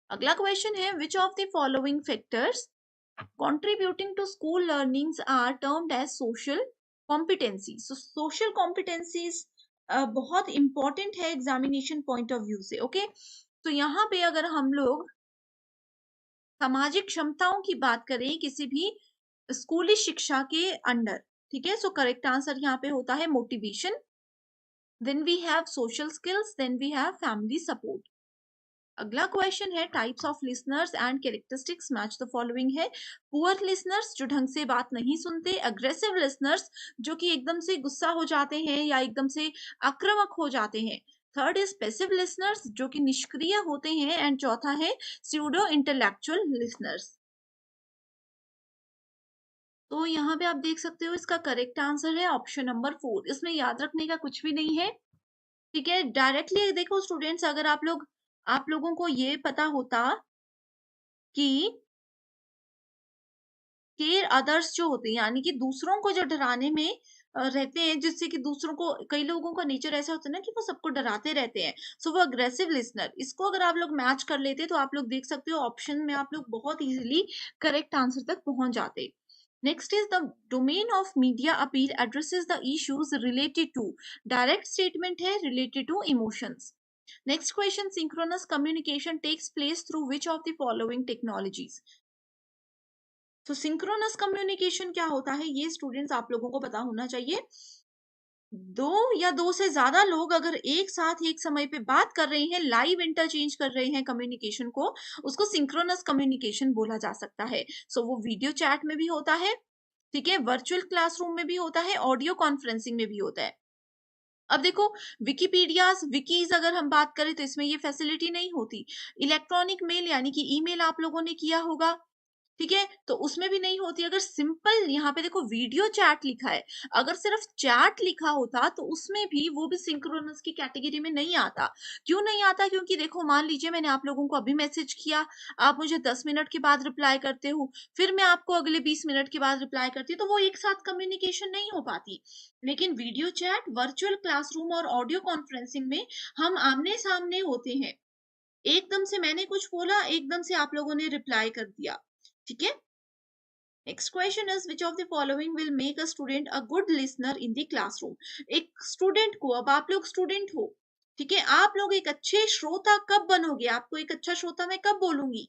अगला क्वेश्चन है, विच of the following factors contributing to school learnings are termed as social competencies। so social competencies बहुत इंपॉर्टेंट है एग्जामिनेशन पॉइंट ऑफ व्यू से, ओके। तो यहाँ पे अगर हम लोग सामाजिक क्षमताओं की बात करें किसी भी स्कूली शिक्षा के अंडर, ठीक है, सो करेक्ट आंसर यहाँ पे होता है motivation, then we have social skills, then we have family support. अगला क्वेश्चन है, types of listeners and characteristics match the following है। पुअर लिसनर्स जो ढंग से बात नहीं सुनते, अग्रेसिव लिसनर्स जो कि एकदम से गुस्सा हो जाते हैं या एकदम से आक्रामक हो जाते हैं, थर्ड इज पैसिव लिसनर्स जो कि निष्क्रिय होते हैं, एंड चौथा है स्यूडो इंटेलेक्चुअल लिसनर्स। तो यहाँ पे आप देख सकते हो इसका करेक्ट आंसर है ऑप्शन नंबर 4, इसमें याद रखने का कुछ भी नहीं है, ठीक है। डायरेक्टली देखो स्टूडेंट्स, अगर आप लोगों को ये पता होता कि केयर अदर्स जो होते हैं, यानी कि दूसरों को जो डराने में रहते हैं, जिससे कि दूसरों को, कई लोगों का नेचर ऐसा होता है ना कि वो सबको डराते रहते हैं, सो वो अग्रेसिव लिसनर। इसको अगर आप लोग मैच कर लेते तो आप लोग देख सकते हो ऑप्शन में आप लोग बहुत इजीली करेक्ट आंसर तक पहुंच जाते। Next is the domain of media appeal addresses the issues related to, direct statement है, related to emotions. Next question, synchronous communication takes place through which of the following technologies. तो synchronous communication क्या होता है, ये students आप लोगों को पता होना चाहिए। दो या दो से ज्यादा लोग अगर एक साथ एक समय पे बात कर रहे हैं, लाइव इंटरचेंज कर रहे हैं कम्युनिकेशन को, उसको सिंक्रोनस कम्युनिकेशन बोला जा सकता है। सो वो वीडियो चैट में भी होता है, ठीक है, वर्चुअल क्लासरूम में भी होता है, ऑडियो कॉन्फ्रेंसिंग में भी होता है। अब देखो, विकीपीडियाज, विकीज अगर हम बात करें तो इसमें ये फैसिलिटी नहीं होती। इलेक्ट्रॉनिक मेल यानी कि ईमेल आप लोगों ने किया होगा, ठीक है, तो उसमें भी नहीं होती। अगर सिंपल यहाँ पे देखो वीडियो चैट लिखा है, अगर सिर्फ चैट लिखा होता तो उसमें भी वो भी सिंक्रोनस की कैटेगरी में नहीं आता। क्यों नहीं आता? क्योंकि देखो, मान लीजिए मैंने आप लोगों को अभी मैसेज किया, आप मुझे 10 मिनट के बाद रिप्लाई करते हो, फिर मैं आपको अगले 20 मिनट के बाद रिप्लाई करती हूँ, तो वो एक साथ कम्युनिकेशन नहीं हो पाती। लेकिन वीडियो चैट, वर्चुअल क्लासरूम और ऑडियो कॉन्फ्रेंसिंग में हम आमने सामने होते हैं, एकदम से मैंने कुछ बोला, एकदम से आप लोगों ने रिप्लाई कर दिया, ठीक है। Next question is which of the following will make a student a good listener in the classroom. एक स्टूडेंट को, अब आप लोग स्टूडेंट हो, ठीक है, आप लोग एक अच्छे श्रोता कब बनोगे? आपको एक अच्छा श्रोता मैं कब बोलूंगी?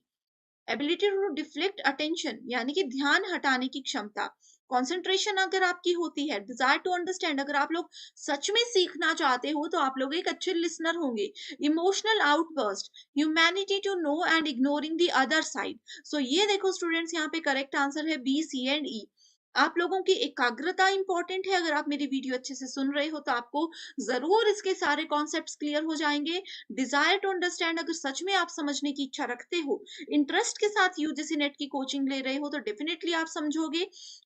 एबिलिटी टू डिफ्लेक्ट अटेंशन यानी कि ध्यान हटाने की क्षमता, कंसंट्रेशन अगर आपकी होती है, डिजायर टू अंडरस्टैंड, अगर आप लोग सच में सीखना चाहते हो तो आप लोग एक अच्छे लिसनर होंगे। Emotional outburst, humanity to no and ignoring the other side. So ये देखो स्टूडेंट्स, यहाँ पे करेक्ट आंसर है बी, सी एंड ई। आप लोगों की एकाग्रता इंपॉर्टेंट है। अगर आप मेरी वीडियो अच्छे से सुन रहे हो तो आपको जरूर इसके सारे कॉन्सेप्ट्स क्लियर हो जाएंगे। डिजायर टू अंडरस्टैंड, अगर सच में आप समझने की इच्छा रखते हो, इंटरेस्ट के साथ यूजीसी नेट की कोचिंग ले रहे हो, तो डेफिनेटली आप समझोगे।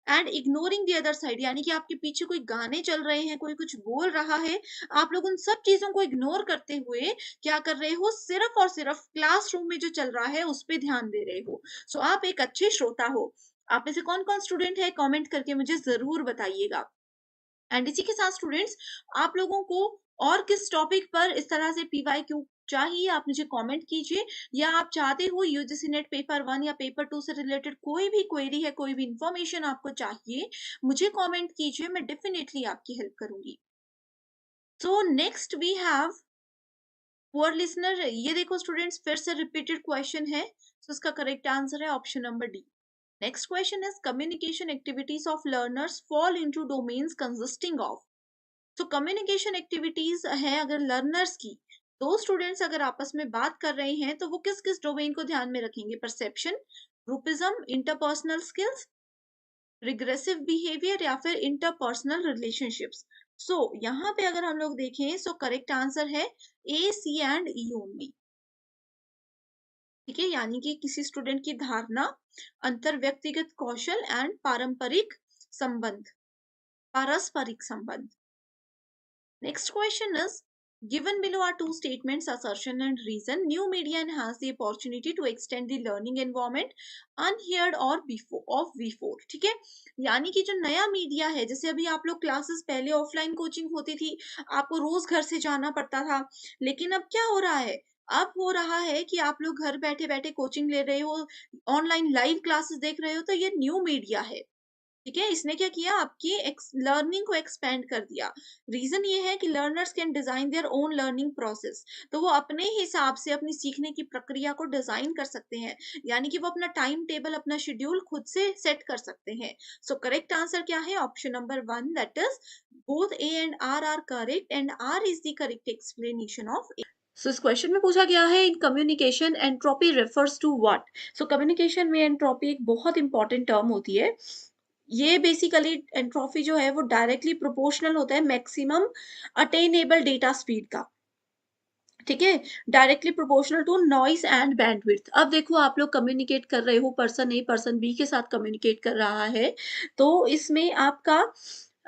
And ignoring the other side यानी कि आपके पीछे कोई गाने चल रहे हैं, कोई कुछ बोल रहा है, आप लोग उन सब चीजों को इग्नोर करते हुए क्या कर रहे हो, सिर्फ और सिर्फ क्लासरूम में जो चल रहा है उस पर ध्यान दे रहे हो। सो आप एक अच्छे श्रोता हो। आप में से कौन कौन स्टूडेंट है, कमेंट करके मुझे जरूर बताइएगा। एंड इसी के साथ स्टूडेंट्स, आप लोगों को और किस टॉपिक पर इस तरह से पीवाईक्यू चाहिए, आप मुझे कमेंट कीजिए। या आप चाहते हो यूजीसी नेट पेपर 1 या पेपर 2 से रिलेटेड कोई भी क्वेरी है, कोई भी इंफॉर्मेशन आपको चाहिए, मुझे कमेंट कीजिए, मैं डेफिनेटली आपकी हेल्प करूंगी। So next we have poor listener. ये देखो स्टूडेंट्स, फिर से रिपीटेड क्वेश्चन है, तो इसका करेक्ट आंसर है option number D. Next question is communication activities of learners fall into domains consisting of. So communication activities है अगर learners की, दो स्टूडेंट्स अगर आपस में बात कर रहे हैं तो वो किस किस डोमेन को ध्यान में रखेंगे? Perception, groupism, interpersonal skills, regressive behaviour या फिर इंटरपर्सनल रिलेशनशिप्स। सो यहाँ पे अगर हम लोग देखें, सो करेक्ट आंसर है ए, सी एंड ई ओनली, ठीक है, यानी कि किसी स्टूडेंट की धारणा, अंतर व्यक्तिगत कौशल एंड पारंपरिक संबंध, पारस्परिक संबंध। Next question is given below are two statements, assertion and reason. New media enhance the opportunity to extend the learning environment unheard or before. ठीक है, यानी कि जो नया मीडिया है, जैसे अभी आप लोग क्लासेस, पहले ऑफलाइन कोचिंग होती थी, आपको रोज घर से जाना पड़ता था, लेकिन अब क्या हो रहा है? अब हो रहा है कि आप लोग घर बैठे बैठे कोचिंग ले रहे हो, ऑनलाइन लाइव क्लासेस देख रहे हो, तो ये न्यू मीडिया है, ठीक है। इसने क्या किया, आपकी लर्निंग को एक्सपेंड कर दिया। रीजन ये है कि learners can design their own learning process, तो वो अपने हिसाब से अपनी सीखने की प्रक्रिया को डिजाइन कर सकते हैं, यानी कि वो अपना टाइम टेबल, अपना शेड्यूल खुद से सेट कर सकते हैं। सो करेक्ट आंसर क्या है? Option number 1, that is both A and R correct, and R is the correct explanation of A. So इस क्वेश्चन में पूछा गया है, in communication entropy refers to what. So communication में एंट्रोपी एक बहुत इंपॉर्टेंट टर्म होती है। ये बेसिकली एंट्रोपी जो है वो डायरेक्टली प्रोपोर्शनल होता है मैक्सिमम अटेनेबल डेटा स्पीड का, ठीक है, directly proportional to noise and bandwidth. अब देखो, आप लोग कम्युनिकेट कर रहे हो, पर्सन ए पर्सन बी के साथ कम्युनिकेट कर रहा है, तो इसमें आपका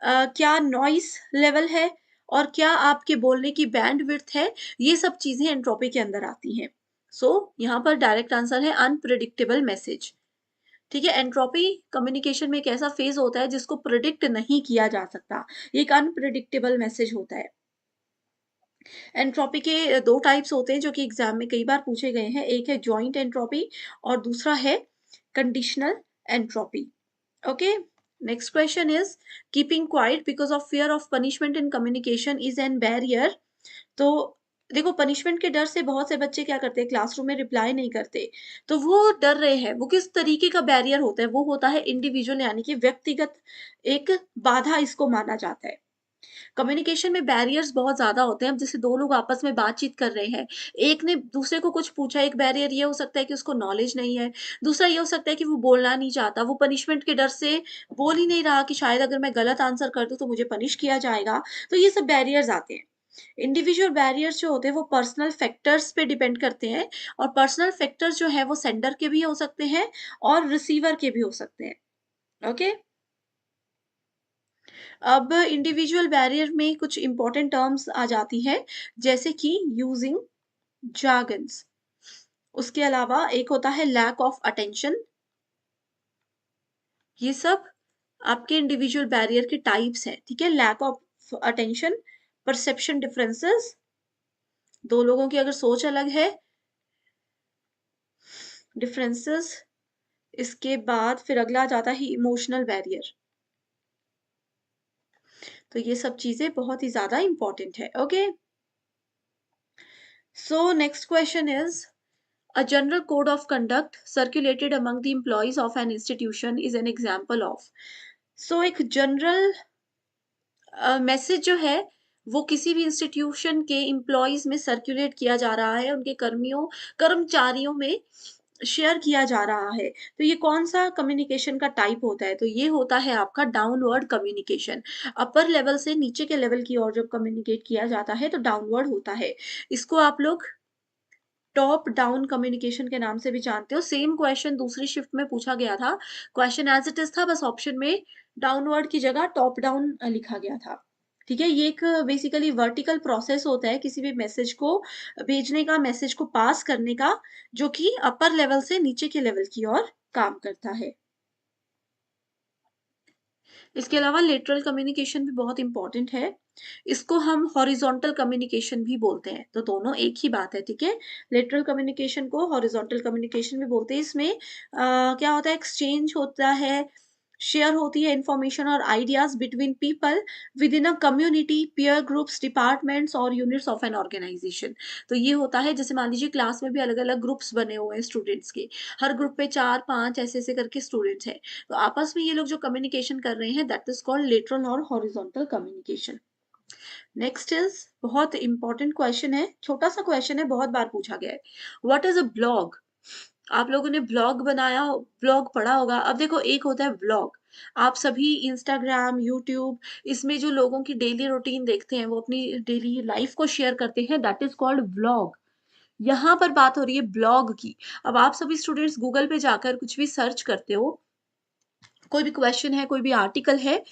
क्या नॉइस लेवल है और क्या आपके बोलने की बैंडविड्थ है, ये सब चीजें एंट्रोपी के अंदर आती हैं। सो यहाँ पर डायरेक्ट आंसर है अनप्रिडिक्टेबल मैसेज। ठीक है। एंट्रोपी कम्युनिकेशन में एक ऐसा फेज होता है जिसको प्रिडिक्ट नहीं किया जा सकता, ये एक अनप्रिडिक्टेबल मैसेज होता है। एंट्रोपी के दो टाइप्स होते हैं जो कि एग्जाम में कई बार पूछे गए हैं, एक है जॉइंट एंट्रोपी और दूसरा है conditional entropy. Okay, next question is keeping quiet because of fear of punishment in communication is an barrier. तो देखो, पनिशमेंट के डर से बहुत से बच्चे क्या करते हैं, क्लासरूम में रिप्लाई नहीं करते, तो वो डर रहे हैं। वो किस तरीके का बैरियर होता है, वो होता है इंडिविजुअल, यानी कि व्यक्तिगत एक बाधा इसको माना जाता है। कम्युनिकेशन में बैरियर्स बहुत ज़्यादा होते हैं। अब जैसे 2 लोग आपस में बातचीत कर रहे हैं, एक ने दूसरे को कुछ पूछा, एक बैरियर ये हो सकता है कि उसको नॉलेज नहीं है, दूसरा ये हो सकता है कि वो बोलना नहीं चाहता, वो पनिशमेंट के डर से बोल ही नहीं रहा कि शायद अगर मैं गलत आंसर कर दूँ तो मुझे पनिश किया जाएगा। तो ये सब बैरियर्स आते हैं। इंडिविजुअल बैरियर्स जो होते हैं वो पर्सनल फैक्टर्स पे डिपेंड करते हैं, और पर्सनल फैक्टर्स जो है वो सेंडर के भी हो सकते हैं और रिसीवर के भी हो सकते हैं। ओके, अब इंडिविजुअल बैरियर में कुछ इंपॉर्टेंट टर्म्स आ जाती हैं, जैसे कि यूजिंग जार्गन्स। उसके अलावा एक होता है लैक ऑफ अटेंशन। ये सब आपके इंडिविजुअल बैरियर के टाइप्स हैं, ठीक है। Lack of attention, perception differences, दो लोगों की अगर सोच अलग है, डिफरेंसेस। इसके बाद फिर अगला आ जाता है इमोशनल बैरियर। तो ये सब चीजें बहुत ही ज्यादा इंपॉर्टेंट है। Okay, so next question is a general code of conduct circulated among the employees of an institution is an example of। So एक जनरल मैसेज जो है वो किसी भी इंस्टीट्यूशन के एम्प्लॉयज में सर्कुलेट किया जा रहा है, उनके कर्मचारियों में शेयर किया जा रहा है। तो ये कौन सा कम्युनिकेशन का टाइप होता है, तो ये होता है आपका डाउनवर्ड कम्युनिकेशन। अपर लेवल से नीचे के लेवल की ओर जब कम्युनिकेट किया जाता है तो डाउनवर्ड होता है। इसको आप लोग टॉप डाउन कम्युनिकेशन के नाम से भी जानते हो। सेम क्वेश्चन दूसरी शिफ्ट में पूछा गया था, क्वेश्चन एज इट इज था, बस ऑप्शन में डाउनवर्ड की जगह टॉप डाउन लिखा गया था। ठीक है, ये एक बेसिकली वर्टिकल प्रोसेस होता है किसी भी मैसेज को भेजने का, मैसेज को पास करने का, जो कि अपर लेवल से नीचे के लेवल की ओर काम करता है। इसके अलावा लेटरल कम्युनिकेशन भी बहुत इंपॉर्टेंट है। इसको हम हॉरिजॉन्टल कम्युनिकेशन भी बोलते हैं, तो दोनों एक ही बात है, ठीक है। लेटरल कम्युनिकेशन को हॉरिजॉन्टल कम्युनिकेशन भी बोलते हैं। इसमें क्या होता है, एक्सचेंज होता है, शेयर होती है इंफॉर्मेशन और ideas between people with in a community, peer groups, departments और यूनिट्स ऑफ एन ऑर्गेनाइजेशन। तो ये होता है, जैसे मान लीजिए क्लास में भी अलग अलग ग्रुप्स बने हुए हैं स्टूडेंट्स के, हर ग्रुप में 4-5 ऐसे ऐसे करके स्टूडेंट्स हैं, तो आपस में ये लोग जो कम्युनिकेशन कर रहे हैं दैट इज कॉल्ड लेटरल और हॉरिजॉन्टल कम्युनिकेशन। नेक्स्ट इज बहुत इंपॉर्टेंट क्वेश्चन है, छोटा सा क्वेश्चन है, बहुत बार पूछा गया है। What is a blog? आप लोगों ने ब्लॉग बनाया, ब्लॉग पढ़ा होगा। अब देखो, एक होता है ब्लॉग, आप सभी इंस्टाग्राम, यूट्यूब, इसमें जो लोगों की डेली रूटीन देखते हैं, वो अपनी डेली लाइफ को शेयर करते हैं, दैट इज कॉल्ड ब्लॉग। यहाँ पर बात हो रही है ब्लॉग की। अब आप सभी स्टूडेंट्स गूगल पे जाकर कुछ भी सर्च करते हो, कोई भी क्वेश्चन है, कोई भी आर्टिकल है,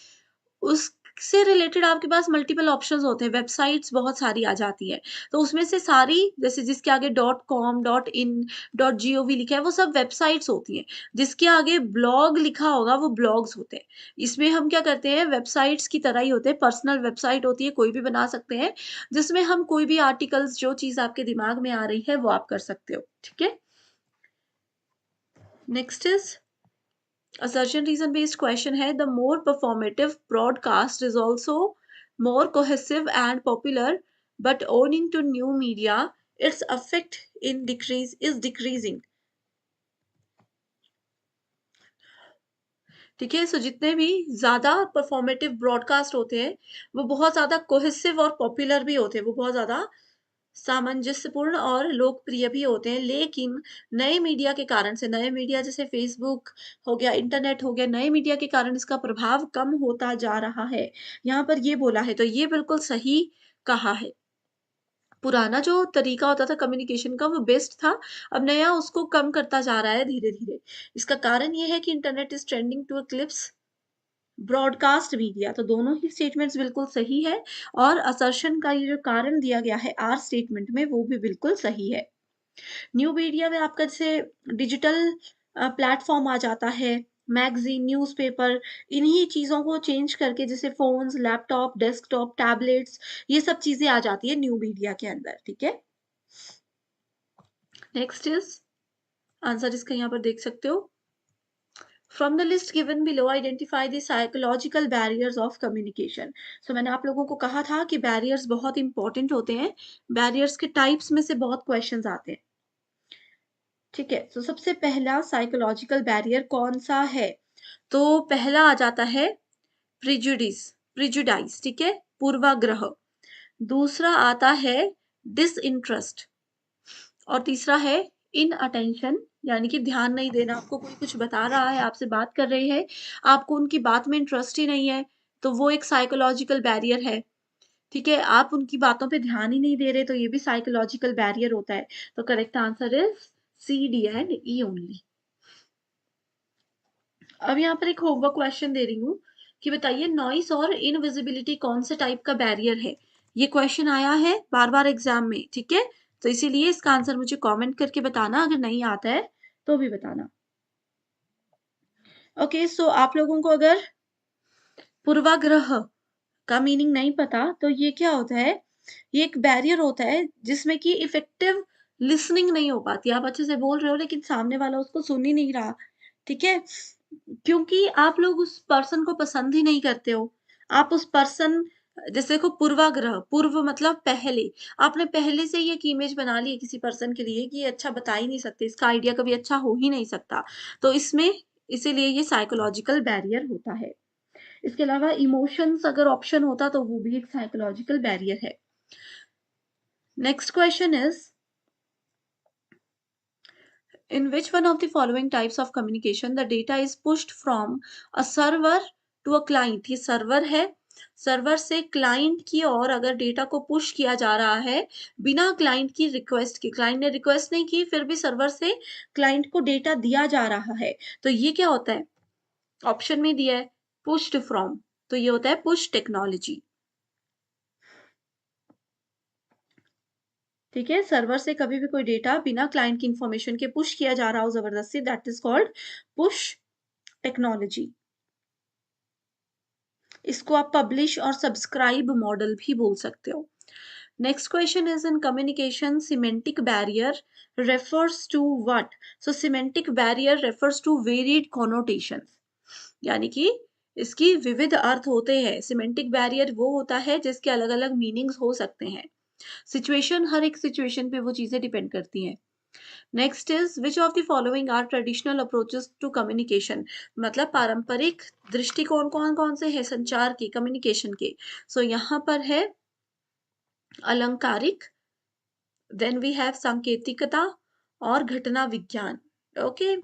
उससे रिलेटेड आपके पास मल्टीपल ऑप्शंस होते हैं, वेबसाइट्स बहुत सारी आ जाती हैं। तो उसमें से सारी, जैसे जिसके आगे .com, .in, .gov लिखा है, वो सब वेबसाइट्स होती हैं। जिसके आगे ब्लॉग लिखा होगा वो ब्लॉग्स होते हैं। इसमें हम क्या करते हैं, वेबसाइट्स की तरह ही होते हैं, पर्सनल वेबसाइट होती है, कोई भी बना सकते हैं, जिसमें हम कोई भी आर्टिकल्स, जो चीज़ आपके दिमाग में आ रही है वो आप कर सकते हो, ठीक है। Next is assertion reason based question है, the more performative broadcast is also more cohesive and popular, but owing to new media its effect in decrease is decreasing। ठीक है, सो जितने भी ज्यादा परफॉर्मेटिव ब्रॉडकास्ट होते हैं वो बहुत ज्यादा कोहेसिव और पॉपुलर भी होते हैं, वो बहुत ज्यादा सामंजस्यपूर्ण और लोकप्रिय भी होते हैं। लेकिन नए मीडिया के कारण से, नए मीडिया जैसे फेसबुक हो गया, इंटरनेट हो गया, नए मीडिया के कारण इसका प्रभाव कम होता जा रहा है। यहाँ पर ये बोला है, तो ये बिल्कुल सही कहा है। पुराना जो तरीका होता था कम्युनिकेशन का वो बेस्ट था, अब नया उसको कम करता जा रहा है धीरे धीरे। इसका कारण ये है कि internet is trending to clips broadcast media. तो दोनों ही स्टेटमेंट्स बिल्कुल सही है, और असर्शन का ये जो कारण दिया गया है आर स्टेटमेंट में वो भी बिल्कुल सही है। न्यू मीडिया में आपका जैसे डिजिटल प्लेटफॉर्म आ जाता है, मैगजीन, न्यूज़पेपर, इन्हीं चीज़ों को चेंज करके जैसे फ़ोन्स, लैपटॉप, डेस्कटॉप, टैबलेट्स, ये सब चीज़ें आ जाती है न्यू मीडिया के अंदर, ठीक है? नेक्स्ट इज़ आंसर इसका यहाँ पर देख सकते हो। From the list given below, identify the psychological barriers of communication. So मैंने आप लोगों को कहा था कि barriers बहुत important होते हैं। barriers के types में से बहुत questions आते हैं। ठीक है, तो सबसे पहला psychological barrier कौन सा है? तो पहला आ जाता है prejudice, ठीक है, पूर्वाग्रह। दूसरा आता है disinterest और तीसरा है इनअटेंशन, यानी कि ध्यान नहीं देना। आपको कोई कुछ बता रहा है, आपसे बात कर रहे हैं, आपको उनकी बात में इंटरेस्ट ही नहीं है, तो वो एक साइकोलॉजिकल बैरियर है। ठीक है, आप उनकी बातों पे ध्यान ही नहीं दे रहे, तो ये भी साइकोलॉजिकल बैरियर होता है। तो correct answer is C, D and E only. अब यहाँ पर एक होमवर्क क्वेश्चन दे रही हूँ कि बताइए नॉइस और इनविजिबिलिटी कौन से टाइप का बैरियर है। ये क्वेश्चन आया है बार बार एग्जाम में, ठीक है, तो इसीलिए इसका आंसर मुझे कमेंट करके बताना, अगर नहीं आता है तो भी बताना। ओके, सो आप लोगों को अगर पूर्वाग्रह का मीनिंग नहीं पता तो ये क्या होता है, ये एक बैरियर होता है जिसमें कि इफेक्टिव लिसनिंग नहीं हो पाती। आप अच्छे से बोल रहे हो लेकिन सामने वाला उसको सुन ही नहीं रहा, ठीक है, क्योंकि आप लोग उस पर्सन को पसंद ही नहीं करते हो। आप उस पर्सन, जैसे देखो पूर्वाग्रह, पूर्व मतलब पहले, आपने पहले से ही एक इमेज बना ली है किसी पर्सन के लिए कि ये अच्छा बता ही नहीं सकते, इसका आइडिया कभी अच्छा हो ही नहीं सकता, तो इसमें इसीलिए ये साइकोलॉजिकल बैरियर होता है। इसके अलावा इमोशंस अगर ऑप्शन होता तो वो भी एक साइकोलॉजिकल बैरियर है। Next question is in which one of the following types of communication the data is pushed from a server to a client। ये सर्वर है, सर्वर से क्लाइंट की ओर अगर डेटा को पुश किया जा रहा है बिना क्लाइंट की रिक्वेस्ट के, क्लाइंट ने रिक्वेस्ट नहीं की फिर भी सर्वर से क्लाइंट को डेटा दिया जा रहा है, तो ये क्या होता है? ऑप्शन में दिया है पुश्ड फ्रॉम, तो ये होता है पुश टेक्नोलॉजी। ठीक है, सर्वर से कभी भी कोई डेटा बिना क्लाइंट की इंफॉर्मेशन के पुश किया जा रहा हो जबरदस्ती, that is called push technology. इसको आप पब्लिश और सब्सक्राइब मॉडल भी बोल सकते हो। Next question is in communication semantic barrier refers to what. So semantic barrier refers to varied connotations, यानी कि इसकी विविध अर्थ होते हैं। सिमेंटिक बैरियर वो होता है जिसके अलग अलग मीनिंग्स हो सकते हैं। सिचुएशन, हर एक सिचुएशन पे वो चीजें डिपेंड करती हैं। Next is which of the following are traditional approaches to communication, मतलब पारंपरिक दृष्टिकोण कौन कौन से है संचार के, कम्युनिकेशन के। सो यहाँ पर है अलंकारिक, देन वी हैव सांकेतिकता और घटना विज्ञान। Okay,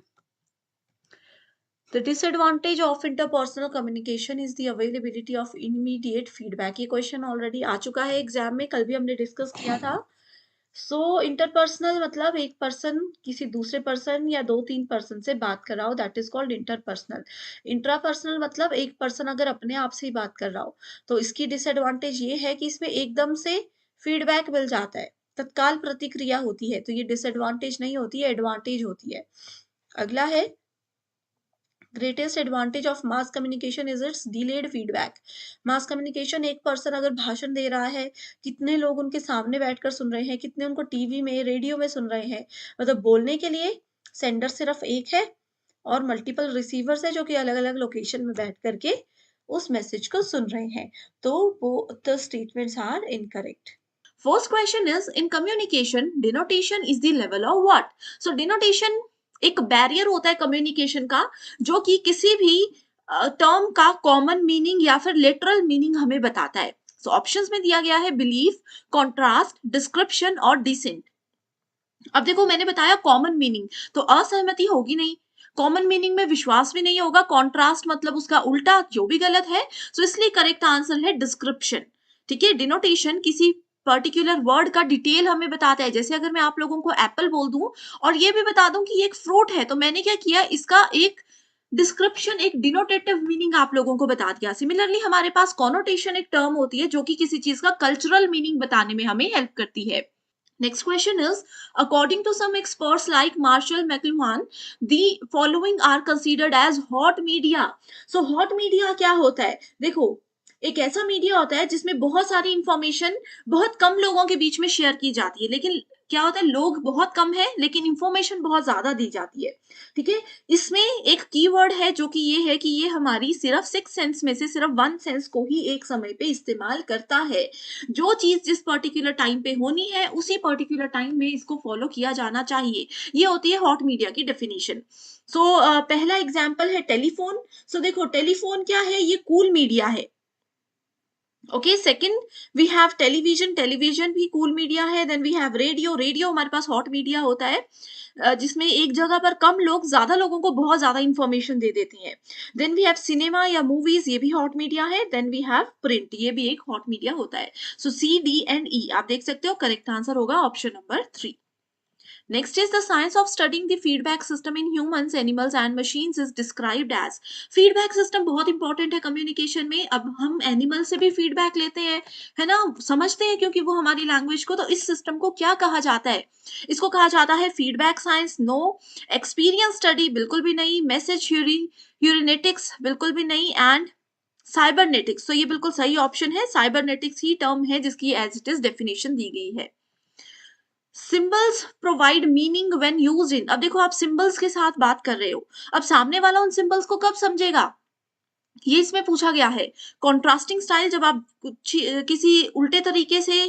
The disadvantage of interpersonal communication is the availability of immediate feedback। ये क्वेश्चन ऑलरेडी आ चुका है एग्जाम में, कल भी हमने डिस्कस किया था। सो इंटरपर्सनल मतलब एक पर्सन किसी दूसरे पर्सन या 2-3 पर्सन से बात कर रहा हो, that is called interpersonal. Intrapersonal मतलब एक पर्सन अगर अपने आप से ही बात कर रहा हो, तो इसकी डिसएडवांटेज ये है कि इसमें एकदम से फीडबैक मिल जाता है, तत्काल प्रतिक्रिया होती है, तो ये डिसएडवांटेज नहीं होती है, एडवांटेज होती है। अगला है greatest advantage of mass communication is it's delayed feedback. Mass communication, एक पर्सन अगर भाषण दे रहा है, कितने लोग उनके सामने बैठकर सुन रहे हैं, कितने उनको टीवी में, रेडियो में सुन रहे हैं, मतलब बोलने के लिए सेंडर सिर्फ एक है और मल्टीपल रिसीवर्स है जो कि अलग अलग लोकेशन में बैठ करके उस मैसेज को सुन रहे हैं, तो वो the statements are incorrect. First question is in communication denotation is the level of what। so denotation एक बैरियर होता है कम्युनिकेशन का जो कि किसी भी टर्म का कॉमन मीनिंग या फिर लिटरल मीनिंग हमें बताता है। सो ऑप्शंस में दिया गया है बिलीफ, कॉन्ट्रास्ट, डिस्क्रिप्शन और डिसेंट। अब देखो मैंने बताया कॉमन मीनिंग, तो असहमति होगी नहीं, कॉमन मीनिंग में विश्वास भी नहीं होगा, कॉन्ट्रास्ट मतलब उसका उल्टा जो भी गलत है, सो इसलिए करेक्ट आंसर है डिस्क्रिप्शन। ठीक है, डिनोटेशन किसी पर्टिकुलर वर्ड का डिटेल हमें बताता है, जैसे अगर मैं आप लोगों को एप्पल बोल दूं और ये भी बता दूं कि ये एक फ्रूट है, तो मैंने क्या किया, इसका एक डिस्क्रिप्शन, एक डिनोटेटिव मीनिंग आप लोगों को बता दिया। सिमिलरली हमारे पास कॉनोटेशन एक टर्म होती है जो कि किसी चीज का कल्चरल मीनिंग बताने में हमें हेल्प करती है। Next question is, according to some experts like Marshall McLuhan, the following are considered as hot media. So hot media क्या होता है? देखो, एक ऐसा मीडिया होता है जिसमें बहुत सारी इंफॉर्मेशन बहुत कम लोगों के बीच में शेयर की जाती है, लेकिन क्या होता है, लोग बहुत कम है लेकिन इंफॉर्मेशन बहुत ज्यादा दी जाती है। ठीक है, इसमें एक कीवर्ड है जो कि ये है कि ये हमारी सिर्फ 6 सेंस में से सिर्फ 1 सेंस को ही एक समय पे इस्तेमाल करता है। जो चीज जिस पर्टिकुलर टाइम पे होनी है उसी पर्टिकुलर टाइम में इसको फॉलो किया जाना चाहिए। ये होती है हॉट मीडिया की डेफिनेशन। सो पहला एग्जांपल है टेलीफोन। सो देखो, टेलीफोन क्या है? ये कूल मीडिया है। Okay, second we have television. Television भी कूल मीडिया है। Then we have radio. Radio हमारे पास हॉट मीडिया होता है, जिसमें एक जगह पर कम लोग ज्यादा लोगों को बहुत ज्यादा इंफॉर्मेशन दे देते हैं। देन वी हैव सिनेमा या मूवीज, ये भी हॉट मीडिया है। देन वी हैव प्रिंट, ये भी एक हॉट मीडिया होता है। सो सी, डी एंड ई आप देख सकते हो, करेक्ट आंसर होगा option number 3। Next is the science of studying the feedback system in humans, animals and machines is described as। feedback system बहुत इंपॉर्टेंट है कम्युनिकेशन में। अब हम एनिमल से भी फीडबैक लेते हैं, है ना, समझते हैं क्योंकि वो हमारी लैंग्वेज को। तो इस सिस्टम को क्या कहा जाता है? इसको कहा जाता है feedback science. No. Experience study बिल्कुल भी नहीं। मैसेज ह्यूरिनेटिक्स बिल्कुल भी नहीं। एंड साइबरनेटिक्स, तो ये बिल्कुल सही ऑप्शन है। साइबरनेटिक्स ही टर्म है जिसकी एज इट इज डेफिनेशन दी गई है। Symbols provide meaning when used इन। अब देखो, आप सिंबल्स के साथ बात कर रहे हो, अब सामने वाला उन सिंबल्स को कब समझेगा, ये इसमें पूछा गया है। कॉन्ट्रास्टिंग स्टाइल, जब आप किसी उल्टे तरीके से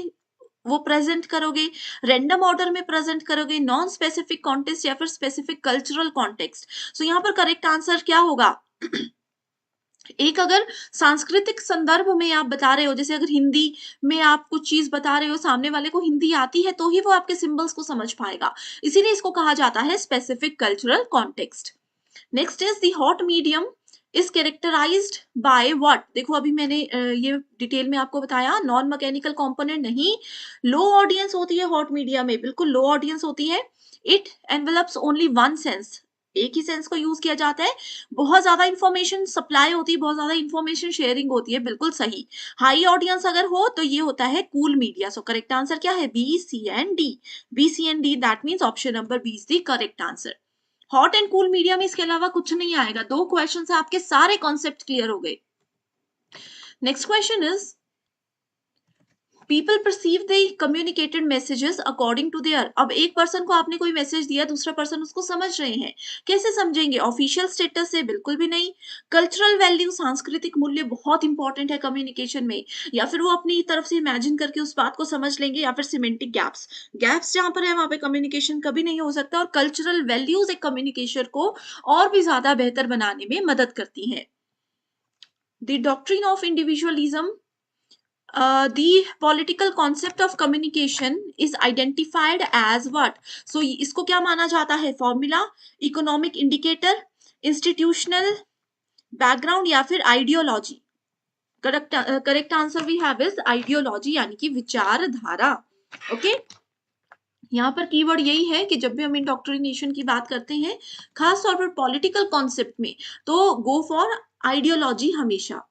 वो प्रेजेंट करोगे, रैंडम ऑर्डर में प्रेजेंट करोगे, नॉन स्पेसिफिक कॉन्टेक्स्ट या फिर स्पेसिफिक कल्चरल कॉन्टेक्स्ट। सो यहाँ पर करेक्ट आंसर क्या होगा? एक अगर सांस्कृतिक संदर्भ में आप बता रहे हो, जैसे अगर हिंदी में आप कुछ चीज बता रहे हो, सामने वाले को हिंदी आती है तो ही वो आपके सिंबल्स को समझ पाएगा, इसीलिए इसको कहा जाता है specific cultural context. Next is the hot medium is characterised by what. देखो, अभी मैंने ये डिटेल में आपको बताया, नॉन मैकेनिकल कंपोनेंट नहीं। लो ऑडियंस होती है हॉट मीडिया में, बिल्कुल लो ऑडियंस होती है। It envelopes only one sense, एक ही सेंस को यूज किया जाता है। बहुत ज्यादा इंफॉर्मेशन सप्लाई होती है, बहुत ज्यादा इंफॉर्मेशन शेयरिंग होती है, बिल्कुल सही। हाई ऑडियंस अगर हो तो ये होता है cool media. So correct answer क्या है? B, C and D. B, C and D, that means option number B is the correct answer. Hot and cool media में इसके अलावा कुछ नहीं आएगा। 2 क्वेश्चन से आपके सारे कॉन्सेप्ट क्लियर हो गए। Next question is, people perceive the communicated messages according to their. अब एक पर्सन को आपने कोई मैसेज दिया, दूसरा पर्सन उसको समझ रहे हैं, कैसे समझेंगे? ऑफिशियल स्टेटस से? बिल्कुल भी नहीं। कल्चरल वैल्यू, सांस्कृतिक मूल्य बहुत इंपॉर्टेंट है कम्युनिकेशन में, या फिर वो अपनी तरफ से इमेजिन करके उस बात को समझ लेंगे, या फिर सिमेंटिक गैप्स। गैप्स जहां पर है वहां पे कम्युनिकेशन कभी नहीं हो सकता। और कल्चरल वैल्यूज एक कम्युनिकेशन को और भी ज्यादा बेहतर बनाने में मदद करती है। The doctrine of individualism, the political concept of communication is identified as what? So इसको क्या माना जाता है? Formula, economic indicator, institutional background या फिर ideology? Correct answer we have is ideology, यानी कि विचारधारा। ओके, यहाँ पर कीवर्ड यही है कि जब भी हम इंडोक्ट्रिनेशन की बात करते हैं, खास तौर पर पॉलिटिकल कॉन्सेप्ट में, तो गो फॉर आइडियोलॉजी हमेशा।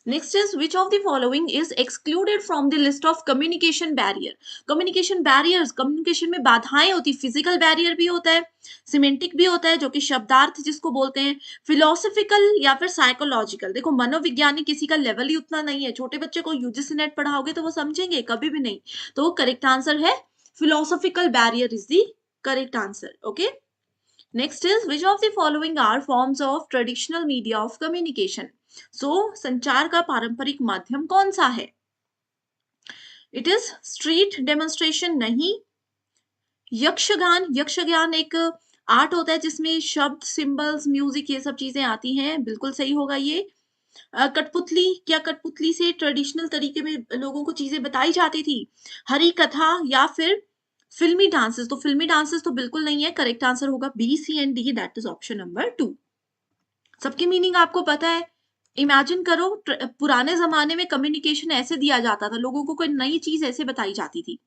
Next is, which of the following is excluded from the list of communication barrier? communication barriers, communication में बाधाएं होती, physical barrier भी होता है, semantic भी होता है जो कि शब्दार्थ जिसको बोलते हैं, philosophical या फिर psychological। देखो, मनोविज्ञानी किसी का लेवल ही उतना नहीं है, छोटे बच्चे को यूजीसी नेट पढ़ाओगे तो वो समझेंगे? कभी भी नहीं। तो करेक्ट आंसर है philosophical barrier is the correct answer. Okay, next is, which of the following are forms of traditional media of communication? So संचार का पारंपरिक माध्यम कौन सा है? इट इज स्ट्रीट डेमोन्स्ट्रेशन, नहीं। यक्षगान, यक्षगान एक आर्ट होता है जिसमें शब्द, सिंबल्स, म्यूजिक, ये सब चीजें आती हैं, बिल्कुल सही होगा ये। कठपुतली, क्या कठपुतली से ट्रेडिशनल तरीके में लोगों को चीजें बताई जाती थी? हरी कथा या फिर फिल्मी डांसेस? तो फिल्मी डांसेस तो बिल्कुल नहीं है, करेक्ट आंसर होगा B, C and D, that is option number 2। सबकी मीनिंग आपको पता है। इमेजिन करो, पुराने जमाने में कम्युनिकेशन ऐसे दिया जाता था, लोगों को कोई नई चीज ऐसे बताई जाती थी।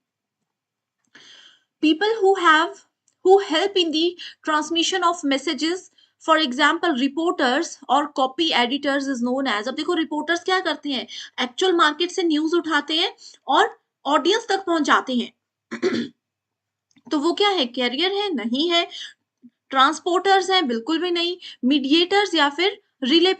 People who help in the transmission of messages, for example reporters और copy editors is known as. अब देखो, रिपोर्टर्स क्या करते हैं? एक्चुअल मार्केट से न्यूज उठाते हैं और ऑडियंस तक पहुंचाते हैं। तो वो क्या है, कैरियर है? नहीं है। ट्रांसपोर्टर्स हैं? बिल्कुल भी नहीं। मीडिएटर्स या फिर रिलाय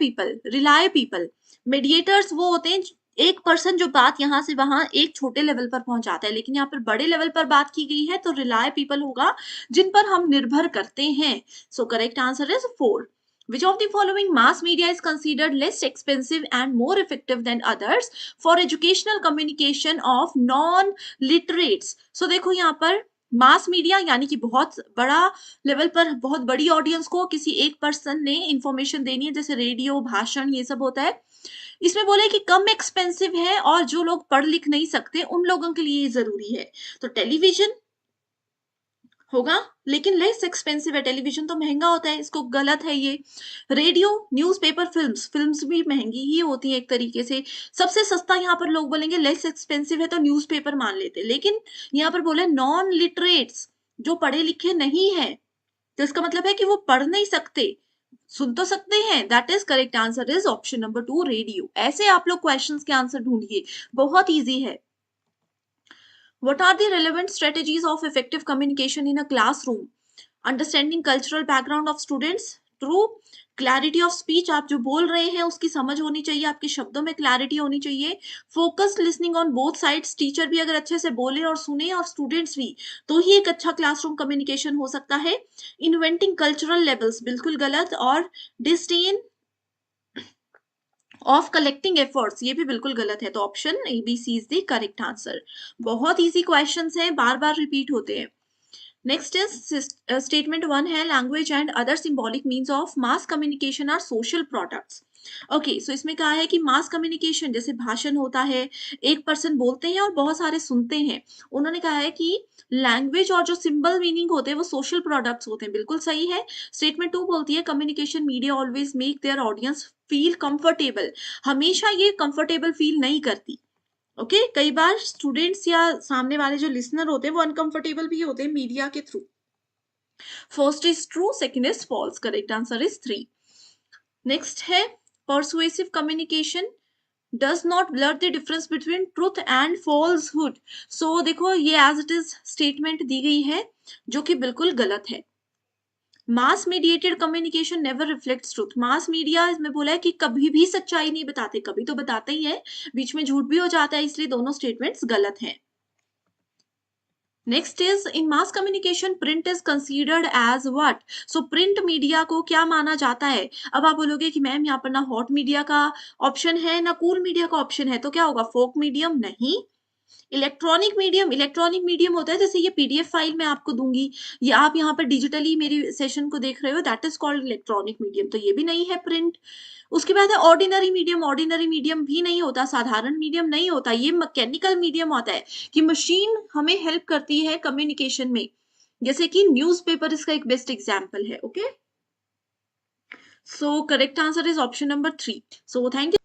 पीपल। मीडिएटर्स वो होते हैं एक पर्सन जो बात यहाँ से वहां एक छोटे लेवल पर पहुंचाता है, लेकिन यहाँ पर बड़े लेवल पर बात की गई है तो रिलाय पीपल होगा जिन पर हम निर्भर करते हैं। सो correct answer is 4. Which of the following mass media is considered less expensive and more effective than others for educational communication of non-literates? So देखो यहाँ पर मास मीडिया यानी कि बहुत बड़ा लेवल पर बहुत बड़ी ऑडियंस को किसी एक पर्सन ने इंफॉर्मेशन देनी है, जैसे रेडियो, भाषण, ये सब होता है। इसमें बोले कि कम एक्सपेंसिव है और जो लोग पढ़ लिख नहीं सकते उन लोगों के लिए जरूरी है, तो टेलीविजन होगा, लेकिन लेस एक्सपेंसिव है। टेलीविजन तो महंगा होता है, इसको गलत है ये। रेडियो, न्यूज़पेपर, फिल्म्स भी महंगी ही होती है एक तरीके से। सबसे सस्ता यहाँ पर लोग बोलेंगे लेस एक्सपेंसिव है तो न्यूज़पेपर मान लेते, लेकिन यहाँ पर बोले नॉन लिटरेट्स, जो पढ़े लिखे नहीं है, तो इसका मतलब है कि वो पढ़ नहीं सकते, सुन तो सकते हैं। That is correct answer is option number 2, radio. ऐसे आप लोग क्वेश्चंस के आंसर ढूंढिए, बहुत इजी है। What are the relevant strategies of effective communication in a classroom? Understanding cultural background of students. True. Clarity of speech, आप जो बोल रहे हैं उसकी समझ होनी चाहिए, आपके शब्दों में क्लैरिटी होनी चाहिए। Focused listening on both sides, teacher भी अगर अच्छे से बोले और सुने और स्टूडेंट्स भी, तो ही एक अच्छा क्लासरूम कम्युनिकेशन हो सकता है। Inventing cultural labels, बिल्कुल गलत। और disdain ऑफ कलेक्टिंग एफर्ट्स, ये भी बिल्कुल गलत है, तो option ABC is the correct answer. बहुत इजी क्वेश्चंस हैं, बार बार रिपीट होते हैं। नेक्स्ट इज स्टेटमेंट 1 है, language and other symbolic means of mass communication are social products. Okay, so इसमें कहा है कि मास कम्युनिकेशन जैसे भाषण होता है, एक पर्सन बोलते हैं और बहुत सारे सुनते हैं। उन्होंने कहा है कि लैंग्वेज और जो सिंबल मीनिंग होते हैं वो सोशल प्रोडक्ट्स होते हैं, बिल्कुल सही है। स्टेटमेंट 2 बोलती है communication media always make their audience feel comfortable, हमेशा ये कंफर्टेबल फील नहीं करती। ओके, कई बार स्टूडेंट्स या सामने वाले जो लिसनर होते हैं वो अनकंफर्टेबल भी होते हैं मीडिया के through. First is true, second is false, correct answer is 3। Next है persuasive communication does not blur the difference between truth and falsehood. So देखो ये एज इट इज स्टेटमेंट दी गई है जो कि बिल्कुल गलत है। Mass mediated communication never reflects truth, mass media इसमें बोला है कि कभी भी सच्चाई नहीं बताते, कभी तो बताते ही है, बीच में झूठ भी हो जाता है, इसलिए दोनों स्टेटमेंट्स गलत हैं। Next is in mass communication print is considered as what. So print media को क्या माना जाता है? अब आप बोलोगे कि मैम यहाँ पर ना हॉट मीडिया का ऑप्शन है ना कूल मीडिया का ऑप्शन है, तो क्या होगा? फोक मीडियम नहीं, इलेक्ट्रॉनिक मीडियम होता है, जैसे ये पीडीएफ फाइल मैं आपको दूंगी या आप यहाँ पर डिजिटली मेरी सेशन को देख रहे हो, that is called electronic medium, तो ये भी नहीं है प्रिंट। उसके बाद है ऑर्डिनरी मीडियम भी नहीं होता, साधारण मीडियम नहीं होता, ये मैकेनिकल मीडियम होता है कि मशीन हमें हेल्प करती है कम्युनिकेशन में, जैसे कि न्यूज़पेपर इसका एक बेस्ट एग्जाम्पल है। Okay, so correct answer is option number 3। So thank you.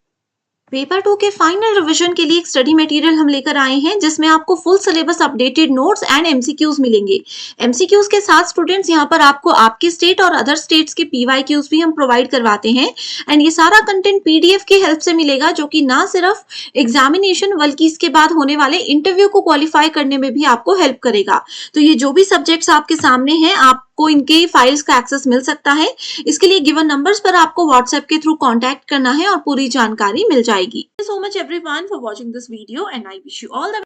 Paper 2 के फाइनल रिवीजन के लिए एक स्टडी मटेरियल हम लेकर आए हैं जिसमें आपको full syllabus updated notes and MCQs मिलेंगे। एमसीक्यूज के साथ स्टूडेंट्स यहाँ पर आपको आपके स्टेट और अदर स्टेट्स के पीवाईक्यूज भी हम प्रोवाइड करवाते हैं एंड ये सारा कंटेंट पीडीएफ की हेल्प से मिलेगा, जो कि ना सिर्फ एग्जामिनेशन बल्कि इसके बाद होने वाले इंटरव्यू को क्वालिफाई करने में भी आपको हेल्प करेगा। तो ये जो भी सब्जेक्ट्स आपके सामने हैं आपको इनके फाइल्स का एक्सेस मिल सकता है। इसके लिए गिवन नंबर्स पर आपको व्हाट्सएप के थ्रू कॉन्टैक्ट करना है और पूरी जानकारी मिल जाएगी। Thank you so much everyone for watching this video and I wish you all the